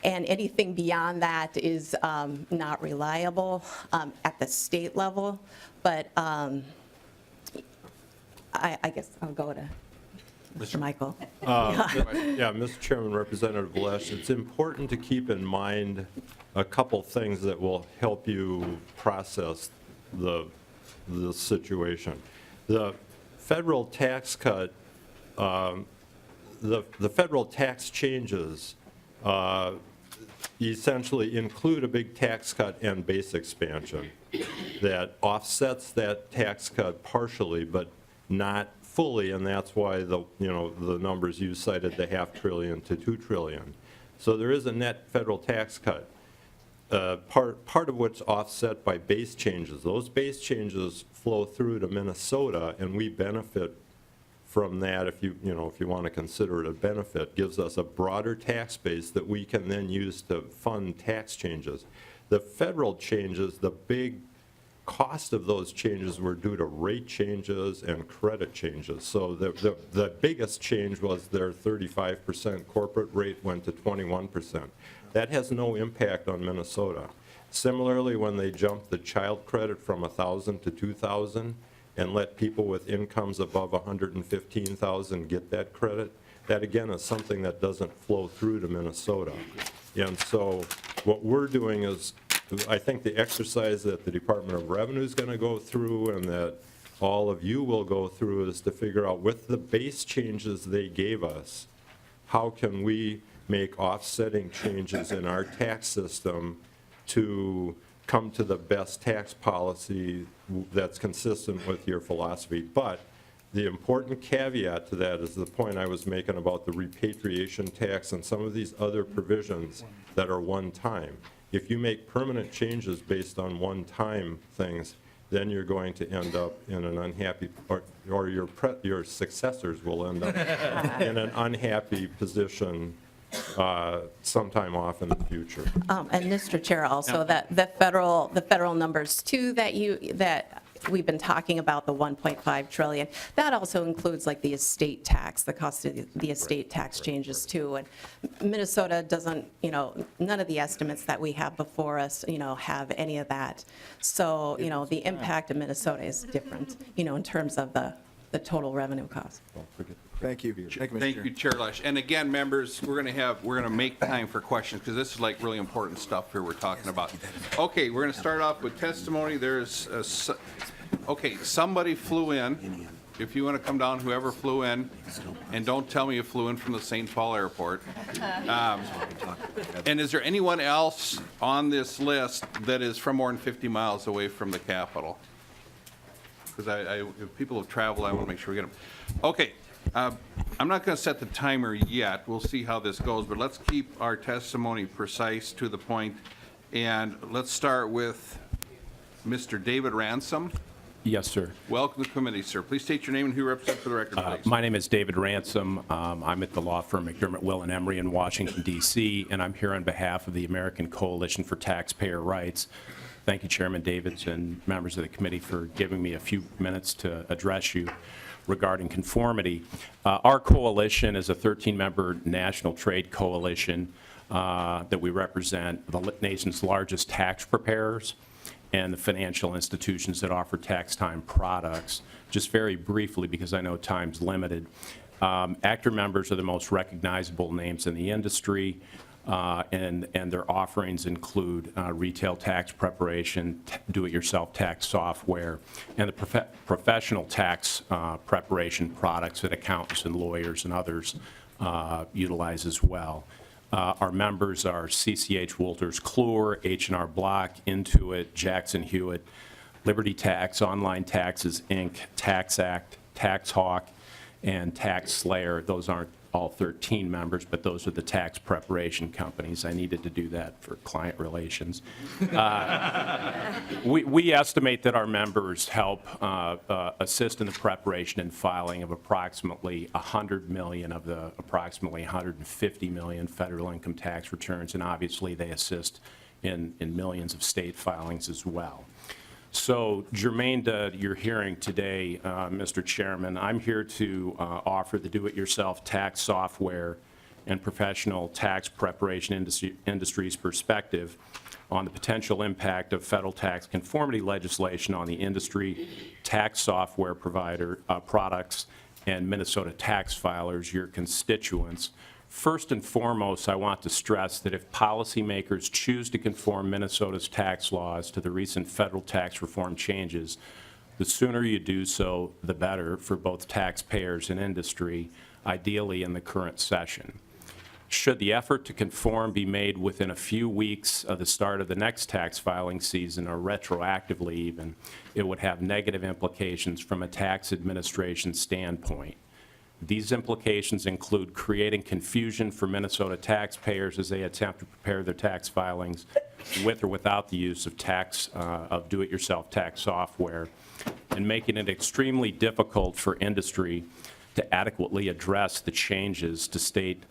anything beyond that is not reliable at the state level. But I guess I'll go to Mr. Michael. Yeah, Mr. Chairman, Representative Lesh, it's important to keep in mind a couple things that will help you process the situation. The federal tax cut, the federal tax changes essentially include a big tax cut and base expansion that offsets that tax cut partially, but not fully, and that's why the numbers you cited, the $500 billion to $2 trillion. So there is a net federal tax cut. Part of what's offset by base changes. Those base changes flow through to Minnesota, and we benefit from that. If you want to consider it a benefit, gives us a broader tax base that we can then use to fund tax changes. The federal changes, the big cost of those changes were due to rate changes and credit changes. So the biggest change was their 35% corporate rate went to 21%. That has no impact on Minnesota. Similarly, when they jumped the child credit from $1,000 to $2,000 and let people with incomes above $115,000 get that credit, that again is something that doesn't flow through to Minnesota. And so what we're doing is, I think the exercise that the Department of Revenue is going to go through and that all of you will go through is to figure out, with the base changes they gave us, how can we make offsetting changes in our tax system to come to the best tax policy that's consistent with your philosophy. But the important caveat to that is the point I was making about the repatriation tax and some of these other provisions that are one-time. If you make permanent changes based on one-time things, then you're going to end up in an unhappy, or your successors will end up in an unhappy position sometime off in the future. And Mr. Chair, also, that the federal numbers too that we've been talking about, the 1.5 trillion, that also includes like the estate tax, the cost of the estate tax changes too. And Minnesota doesn't, none of the estimates that we have before us, have any of that. So, the impact of Minnesota is different, in terms of the total revenue cost. Thank you. Thank you, Chair Lesh. And again, members, we're going to make time for questions because this is like really important stuff here we're talking about. Okay, we're going to start off with testimony. Okay, somebody flew in. If you want to come down, whoever flew in, and don't tell me you flew in from the St. Paul airport. And is there anyone else on this list that is from more than 50 miles away from the Capitol? Because if people have traveled, I want to make sure we get them. Okay. I'm not going to set the timer yet. We'll see how this goes, but let's keep our testimony precise, to the point. And let's start with Mr. David Ransom. Yes, sir. Welcome to the committee, sir. Please state your name and who you represent for the record, please. My name is David Ransom. I'm at the law firm McDermott, Will & Emery in Washington, D.C., and I'm here on behalf of the American Coalition for Taxpayer Rights. Thank you, Chairman Davids and members of the committee, for giving me a few minutes to address you regarding conformity. Our coalition is a 13-member national trade coalition that we represent the nation's largest tax preparers and the financial institutions that offer tax time products. Just very briefly, because I know time's limited, ACTR members are the most recognizable names in the industry, and their offerings include retail tax preparation, do-it-yourself tax software, and the professional tax preparation products that accountants and lawyers and others utilize as well. Our members are CCH Wolters Kluwer, H&R Block, Intuit, Jackson Hewitt, Liberty Tax, Online Taxes, Inc., Tax Act, Tax Hawk, and Tax Slayer. Those aren't all 13 members, but those are the tax preparation companies. I needed to do that for client relations. We estimate that our members help assist in the preparation and filing of approximately 100 million of the approximately 150 million federal income tax returns, and obviously they assist in millions of state filings as well. So germane to your hearing today, Mr. Chairman, I'm here to offer the do-it-yourself tax software and professional tax preparation industry's perspective on the potential impact of federal tax conformity legislation on the industry, tax software provider products, and Minnesota tax filers, your constituents. First and foremost, I want to stress that if policymakers choose to conform Minnesota's tax laws to the recent federal tax reform changes, the sooner you do so, the better for both taxpayers and industry, ideally in the current session. Should the effort to conform be made within a few weeks of the start of the next tax filing season, or retroactively even, it would have negative implications from a tax administration standpoint. These implications include creating confusion for Minnesota taxpayers as they attempt to prepare their tax filings with or without the use of do-it-yourself tax software, and making it extremely difficult for industry to adequately address the changes to state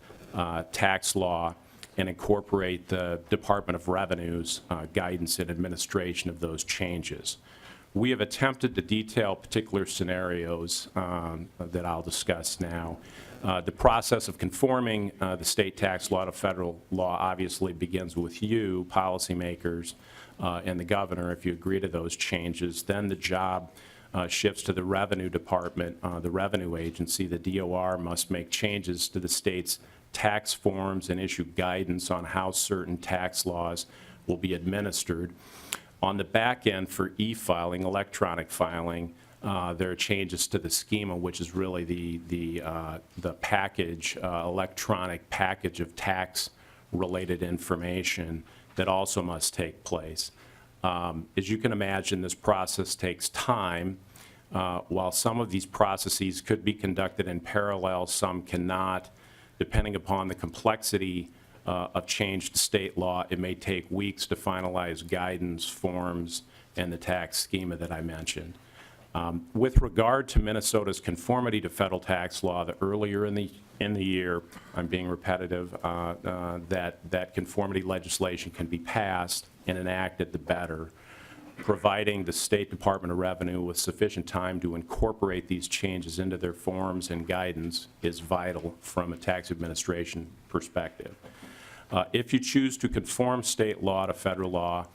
tax law and incorporate the Department of Revenue's guidance and administration of those changes. We have attempted to detail particular scenarios that I'll discuss now. The process of conforming the state tax law to federal law obviously begins with you, policymakers, and the governor. If you agree to those changes, then the job shifts to the Revenue Department, the Revenue Agency. The DOR must make changes to the state's tax forms and issue guidance on how certain tax laws will be administered. On the back end for e-filing, electronic filing, there are changes to the schema, which is really the package, electronic package of tax-related information that also must take place. As you can imagine, this process takes time. While some of these processes could be conducted in parallel, some cannot. Depending upon the complexity of changed state law, it may take weeks to finalize guidance, forms, and the tax schema that I mentioned. With regard to Minnesota's conformity to federal tax law, the earlier in the year, I'm being repetitive, that conformity legislation can be passed and enacted, the better. Providing the State Department of Revenue with sufficient time to incorporate these changes into their forms and guidance is vital from a tax administration perspective. If you choose to conform state law to federal law,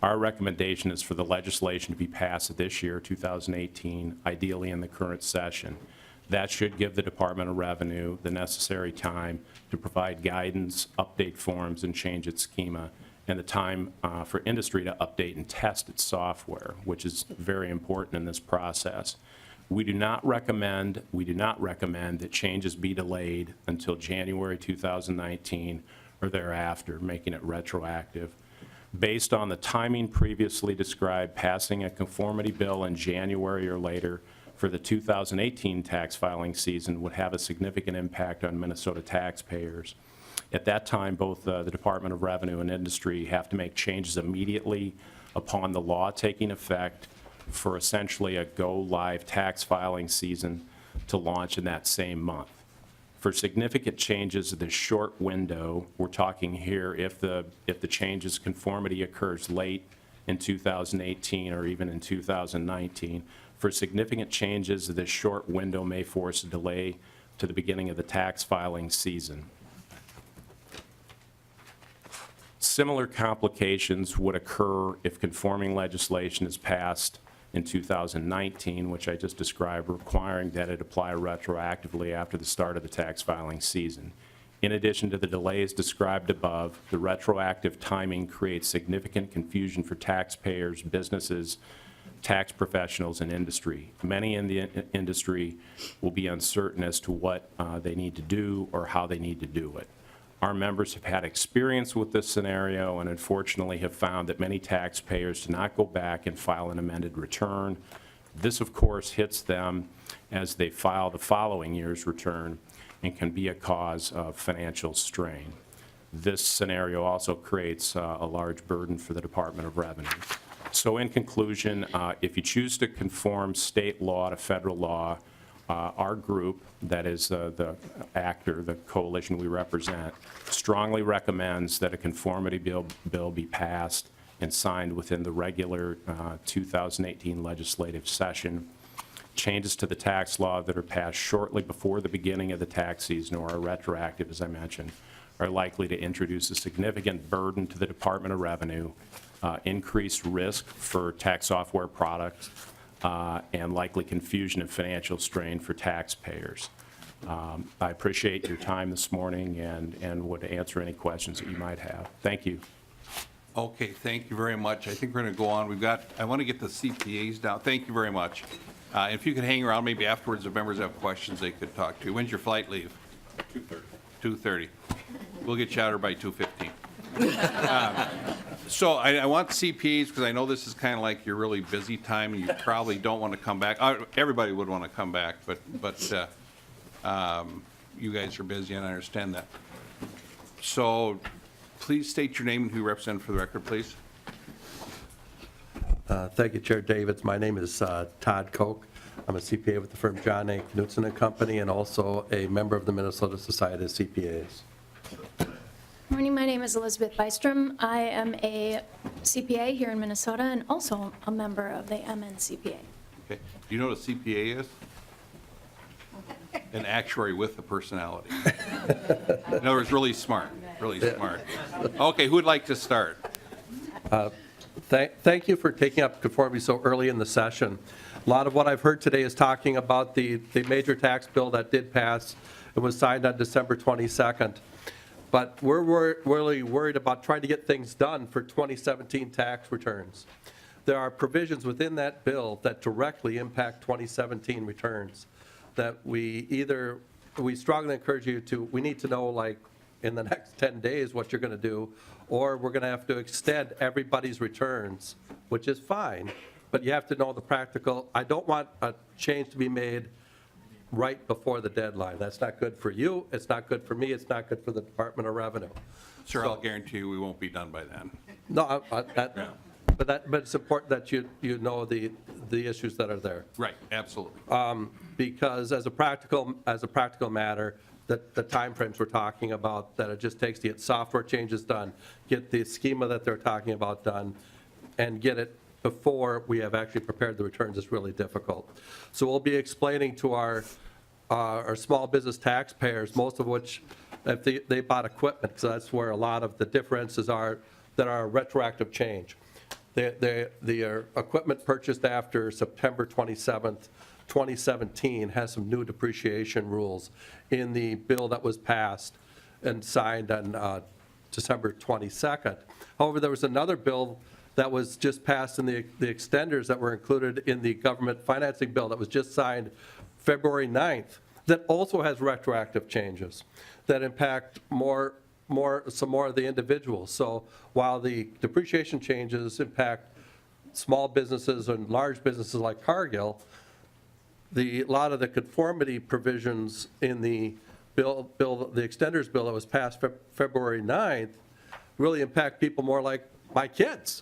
our recommendation is for the legislation to be passed this year, 2018, ideally in the current session. That should give the Department of Revenue the necessary time to provide guidance, update forms, and change its schema, and the time for industry to update and test its software, which is very important in this process. We do not recommend that changes be delayed until January 2019 or thereafter, making it retroactive. Based on the timing previously described, passing a conformity bill in January or later for the 2018 tax filing season would have a significant impact on Minnesota taxpayers. At that time, both the Department of Revenue and industry have to make changes immediately upon the law taking effect for essentially a go-live tax filing season to launch in that same month. For significant changes in this short window, we're talking here if the changes conformity occurs late in 2018 or even in 2019, for significant changes, this short window may force a delay to the beginning of the tax filing season. Similar complications would occur if conforming legislation is passed in 2019, which I just described, requiring that it apply retroactively after the start of the tax filing season. In addition to the delays described above, the retroactive timing creates significant confusion for taxpayers, businesses, tax professionals, and industry. Many in the industry will be uncertain as to what they need to do or how they need to do it. Our members have had experience with this scenario and unfortunately have found that many taxpayers do not go back and file an amended return. This, of course, hits them as they file the following year's return and can be a cause of financial strain. This scenario also creates a large burden for the Department of Revenue. So in conclusion, if you choose to conform state law to federal law, our group, that is the actor, the coalition we represent, strongly recommends that a conformity bill be passed and signed within the regular 2018 legislative session. Changes to the tax law that are passed shortly before the beginning of the tax season or are retroactive, as I mentioned, are likely to introduce a significant burden to the Department of Revenue, increased risk for tax software products, and likely confusion and financial strain for taxpayers. I appreciate your time this morning and would answer any questions that you might have. Thank you. Okay, thank you very much. I think we're going to go on. I want to get the CPAs down. Thank you very much. If you could hang around, maybe afterwards, if members have questions, they could talk to you. When's your flight leave? 2:30. 2:30. We'll get you out here by 2:15. So I want CPAs because I know this is kind of like your really busy time, and you probably don't want to come back. Everybody would want to come back, but you guys are busy, and I understand that. So please state your name and who you represent for the record, please. Thank you, Chair Davids. My name is Todd Koch. I'm a CPA with the firm John A. Knutson and Company, and also a member of the Minnesota Society of CPAs. Morning, my name is Elizabeth Bystrom. I am a CPA here in Minnesota and also a member of the MNCPA. Okay. Do you know what a CPA is? An actuary with a personality. In other words, really smart, really smart. Okay, who would like to start? Thank you for taking up conformity so early in the session. A lot of what I've heard today is talking about the major tax bill that did pass. It was signed on December 22nd. But we're really worried about trying to get things done for 2017 tax returns. There are provisions within that bill that directly impact 2017 returns that we strongly encourage you to, we need to know like in the next 10 days what you're going to do, or we're going to have to extend everybody's returns, which is fine, but you have to know the practical. I don't want a change to be made right before the deadline. That's not good for you, it's not good for me, it's not good for the Department of Revenue. Sir, I'll guarantee you we won't be done by then. No, but it's important that you know the issues that are there. Right, absolutely. Because as a practical matter, the timeframes we're talking about, that it just takes to get software changes done, get the schema that they're talking about done, and get it before we have actually prepared the returns is really difficult. So we'll be explaining to our small business taxpayers, most of which, if they bought equipment, so that's where a lot of the differences are that are retroactive change. The equipment purchased after September 27th, 2017 has some new depreciation rules in the bill that was passed and signed on December 22nd. However, there was another bill that was just passed in the extenders that were included in the government financing bill that was just signed February 9th that also has retroactive changes that impact some more of the individuals. So while the depreciation changes impact small businesses and large businesses like Cargill, a lot of the conformity provisions in the bill, the extenders bill that was passed February 9th really impact people more like my kids.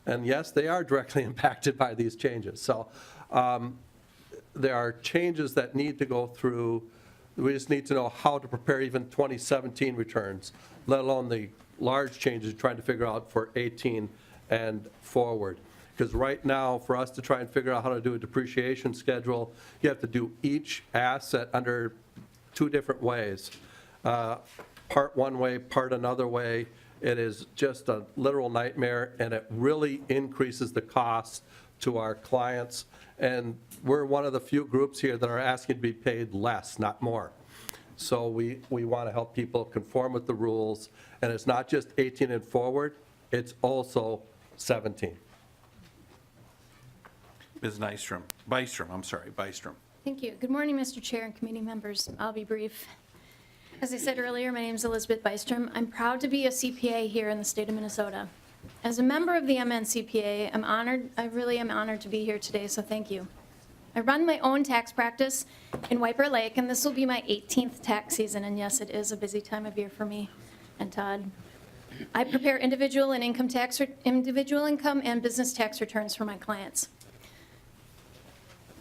And yes, they are directly impacted by these changes. So there are changes that need to go through. We just need to know how to prepare even 2017 returns, let alone the large changes trying to figure out for 18 and forward. Because right now, for us to try and figure out how to do a depreciation schedule, you have to do each asset under two different ways. Part one way, part another way. It is just a literal nightmare, and it really increases the costs to our clients. And we're one of the few groups here that are asking to be paid less, not more. So we want to help people conform with the rules. And it's not just 18 and forward, it's also 17. Ms. Bystrom. Thank you. Good morning, Mr. Chair and committee members. I'll be brief. As I said earlier, my name is Elizabeth Bystrom. I'm proud to be a CPA here in the state of Minnesota. As a member of the MNCPA, I really am honored to be here today, so thank you. I run my own tax practice in Wiper Lake, and this will be my 18th tax season, and yes, it is a busy time of year for me and Todd. I prepare individual income and business tax returns for my clients.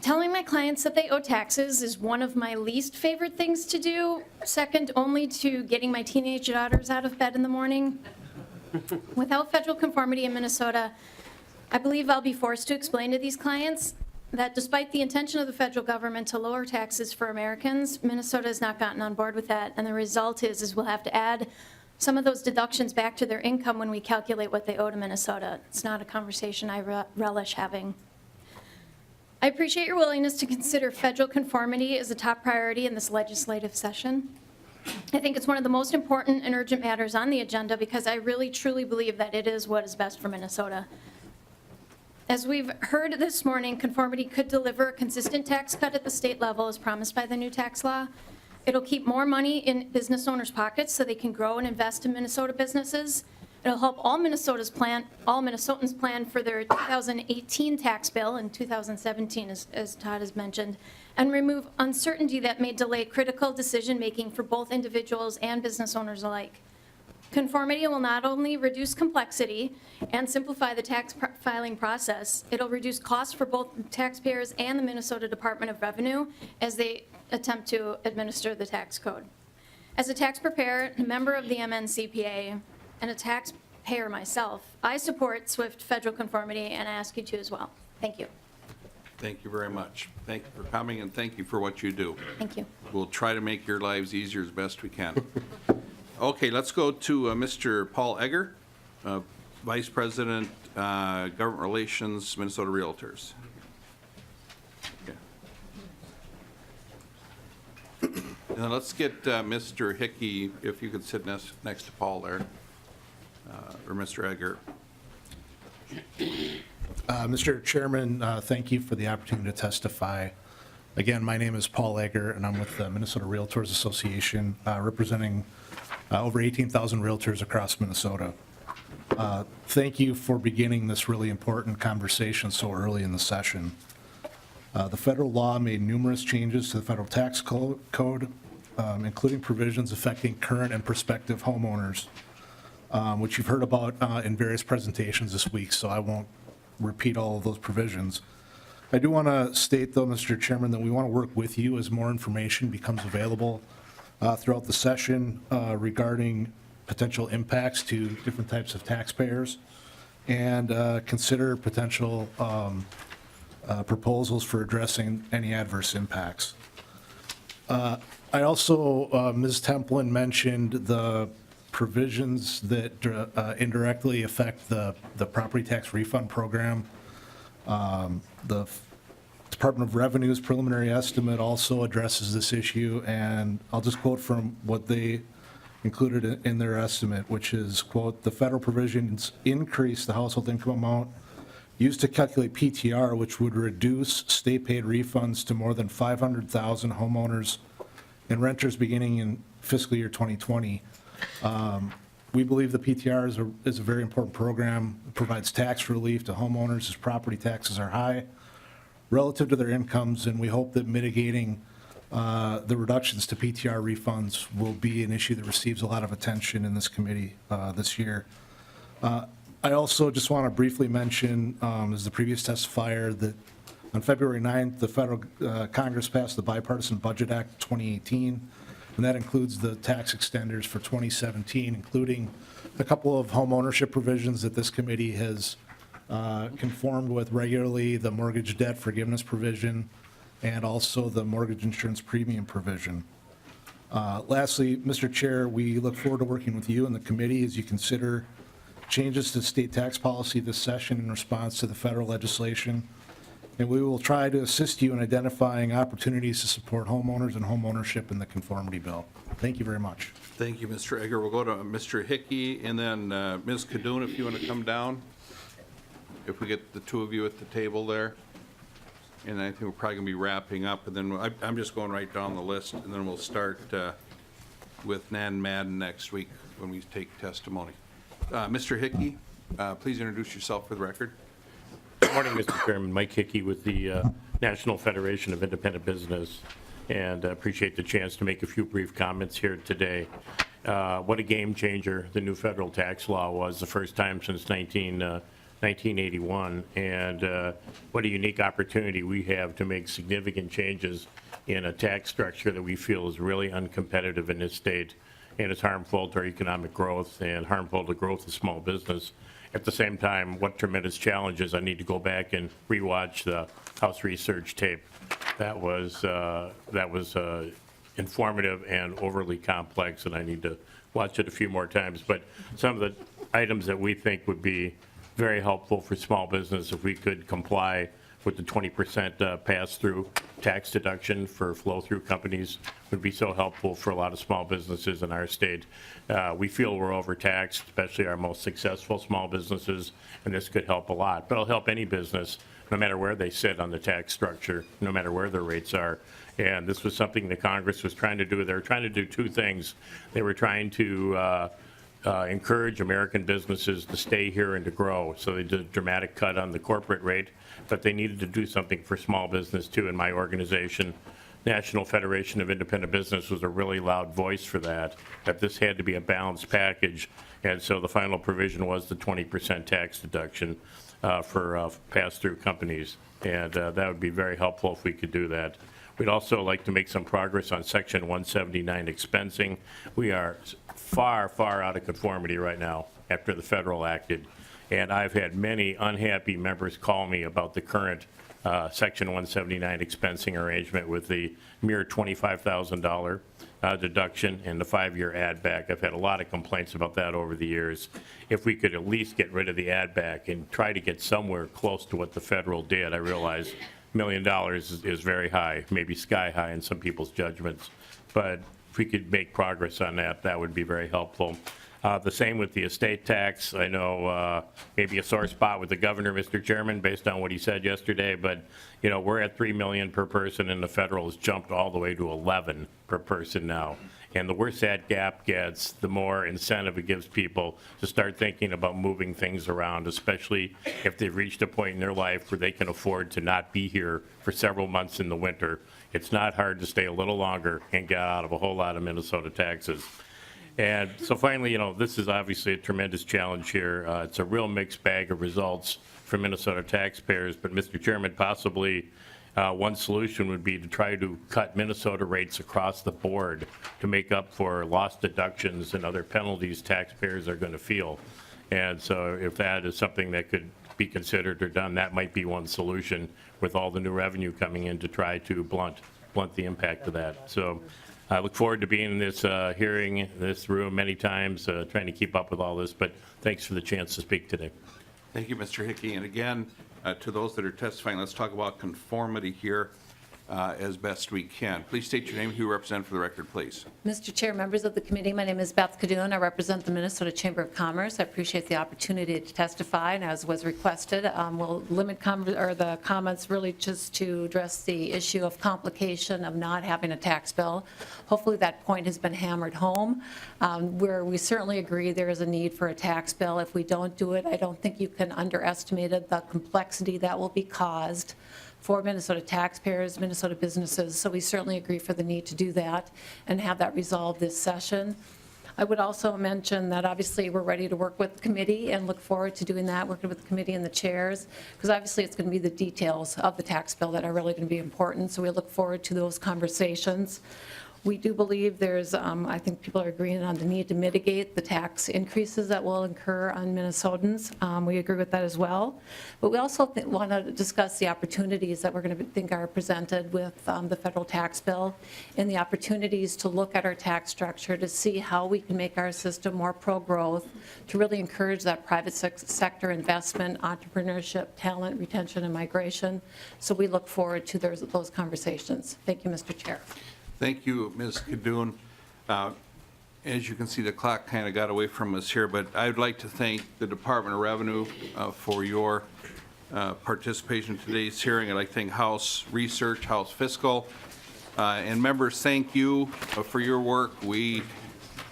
Telling my my clients that they owe taxes is one of my least favorite things to do, second only to getting my teenage daughters out of bed in the morning. Without federal conformity in Minnesota, I believe I'll be forced to explain to these clients that despite the intention of the federal government to lower taxes for Americans, Minnesota has not gotten on board with that, and the result is we'll have to add some of those deductions back to their income when we calculate what they owe to Minnesota. It's not a conversation I relish having. I appreciate your willingness to consider federal conformity as a top priority in this legislative session. I think it's one of the most important and urgent matters on the agenda because I really truly believe that it is what is best for Minnesota. As we've heard this morning, conformity could deliver a consistent tax cut at the state level as promised by the new tax law. It'll keep more money in business owners' pockets so they can grow and invest in Minnesota businesses. It'll help all Minnesotans plan for their 2018 tax bill and 2017, as Todd has mentioned, and remove uncertainty that may delay critical decision-making for both individuals and business owners alike. Conformity will not only reduce complexity and simplify the tax filing process, it'll reduce costs for both taxpayers and the Minnesota Department of Revenue as they attempt to administer the tax code. As a tax preparer, a member of the MNCPA, and a taxpayer myself, I support swift federal conformity, and I ask you to as well. Thank you. Thank you very much. Thank you for coming, and thank you for what you do. Thank you. We'll try to make your lives easier as best we can. Okay, let's go to Mr. Paul Egger, Vice President, Government Relations, Minnesota Realtors. Okay. And then let's get Mr. Hickey, if you could sit next to Paul there, or Mr. Egger. Mr. Chairman, thank you for the opportunity to testify. Again, my name is Paul Egger, and I'm with the Minnesota Realtors Association, representing over 18,000 realtors across Minnesota. Thank you for beginning this really important conversation so early in the session. The federal law made numerous changes to the federal tax code, including provisions affecting current and prospective homeowners, which you've heard about in various presentations this week, so I won't repeat all of those provisions. I do want to state, though, Mr. Chairman, that we want to work with you as more information becomes available throughout the session regarding potential impacts to different types of taxpayers and consider potential proposals for addressing any adverse impacts. I also, Ms. Templin mentioned the provisions that indirectly affect the property tax refund program. The Department of Revenue's preliminary estimate also addresses this issue, and I'll just quote from what they included in their estimate, which is, quote, "The federal provisions increase the household income amount used to calculate PTR, which would reduce state-paid refunds to more than 500,000 homeowners and renters beginning in fiscal year 2020. We believe the PTR is a very important program. It provides tax relief to homeowners as property taxes are high relative to their incomes, and we hope that mitigating the reductions to PTR refunds will be an issue that receives a lot of attention in this committee this year. I also just want to briefly mention, as the previous testifier, that on February 9th, the federal Congress passed the Bipartisan Budget Act 2018, and that includes the tax extenders for 2017, including a couple of home ownership provisions that this committee has conformed with regularly, the mortgage debt forgiveness provision, and also the mortgage insurance premium provision. Lastly, Mr. Chair, we look forward to working with you and the committee as you consider changes to state tax policy this session in response to the federal legislation. And we will try to assist you in identifying opportunities to support homeowners and homeownership in the conformity bill. Thank you very much. Thank you, Mr. Egger. We'll go to Mr. Hickey, and then Ms. Kadoon, if you want to come down. If we get the two of you at the table there. And I think we're probably going to be wrapping up, and then I'm just going right down the list, and then we'll start with Nan Madden next week when we take testimony. Mr. Hickey, please introduce yourself for the record. Good morning, Mr. Chairman. Mike Hickey with the National Federation of Independent Business, and appreciate the chance to make a few brief comments here today. What a game changer the new federal tax law was, the first time since 1981, and what a unique opportunity we have to make significant changes in a tax structure that we feel is really uncompetitive in this state, and is harmful to our economic growth and harmful to growth of small business. At the same time, what tremendous challenges. I need to go back and rewatch the House research tape. That was informative and overly complex, and I need to watch it a few more times. But some of the items that we think would be very helpful for small business if we could comply with the 20% pass-through tax deduction for flow-through companies would be so helpful for a lot of small businesses in our state. We feel we're overtaxed, especially our most successful small businesses, and this could help a lot. But it'll help any business, no matter where they sit on the tax structure, no matter where their rates are. And this was something that Congress was trying to do. They were trying to do two things. They were trying to encourage American businesses to stay here and to grow. So they did a dramatic cut on the corporate rate, but they needed to do something for small business too. In my organization, National Federation of Independent Business, was a really loud voice for that this had to be a balanced package. And so the final provision was the 20% tax deduction for pass-through companies. And that would be very helpful if we could do that. We'd also like to make some progress on Section 179 expensing. We are far, far out of conformity right now after the federal acted. And I've had many unhappy members call me about the current Section 179 expensing arrangement with the mere $25,000 deduction and the 5-year add back. I've had a lot of complaints about that over the years. If we could at least get rid of the add back and try to get somewhere close to what the federal did, I realize $1 million is very high, maybe sky high in some people's judgments. But if we could make progress on that, that would be very helpful. The same with the estate tax. I know maybe a sore spot with the governor, Mr. Chairman, based on what he said yesterday, but we're at $3 million per person, and the federal has jumped all the way to $11 per person now. And the worse that gap gets, the more incentive it gives people to start thinking about moving things around, especially if they've reached a point in their life where they can afford to not be here for several months in the winter. It's not hard to stay a little longer and get out of a whole lot of Minnesota taxes. And so finally, this is obviously a tremendous challenge here. It's a real mixed bag of results for Minnesota taxpayers, but Mr. Chairman, possibly one solution would be to try to cut Minnesota rates across the board to make up for lost deductions and other penalties taxpayers are going to feel. And so if that is something that could be considered or done, that might be one solution with all the new revenue coming in to try to blunt the impact of that. So I look forward to being in this hearing, in this room many times, trying to keep up with all this, but thanks for the chance to speak today. Thank you, Mr. Hickey. And again, to those that are testifying, let's talk about conformity here as best we can. Please state your name, who you represent for the record, please. Mr. Chair, members of the committee, my name is Beth Cadoon. I represent the Minnesota Chamber of Commerce. I appreciate the opportunity to testify, and as was requested, we'll limit the comments really just to address the issue of complication of not having a tax bill. Hopefully that point has been hammered home, where we certainly agree there is a need for a tax bill. If we don't do it, I don't think you can underestimate the complexity that will be caused for Minnesota taxpayers, Minnesota businesses, so we certainly agree for the need to do that and have that resolved this session. I would also mention that obviously we're ready to work with the committee and look forward to doing that, working with the committee and the chairs, because obviously it's going to be the details of the tax bill that are really going to be important, so we look forward to those conversations. We do believe there's, I think people are agreeing on the need to mitigate the tax increases that will incur on Minnesotans. We agree with that as well. But we also want to discuss the opportunities that we're going to think are presented with the federal tax bill and the opportunities to look at our tax structure to see how we can make our system more pro-growth, to really encourage that private sector investment, entrepreneurship, talent, retention, and migration. So we look forward to those conversations. Thank you, Mr. Chair. Thank you, Ms. Cadoon. As you can see, the clock kind of got away from us here, but I would like to thank the Department of Revenue for your participation in today's hearing. I'd like to thank House Research, House Fiscal, and members, thank you for your work. We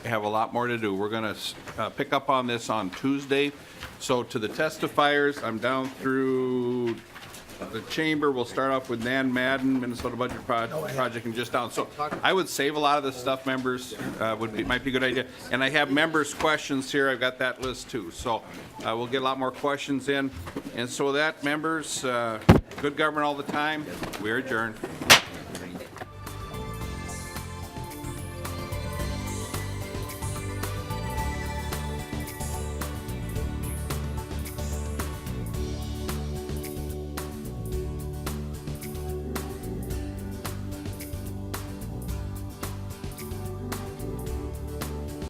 have a lot more to do. We're going to pick up on this on Tuesday. So to the testifiers, I'm down through the chamber. We'll start off with Nan Madden, Minnesota Budget Project, and just down. So I would save a lot of this stuff, members, might be a good idea. And I have members' questions here. I've got that list too. So we'll get a lot more questions in. And so that, members, good government all the time. We are adjourned.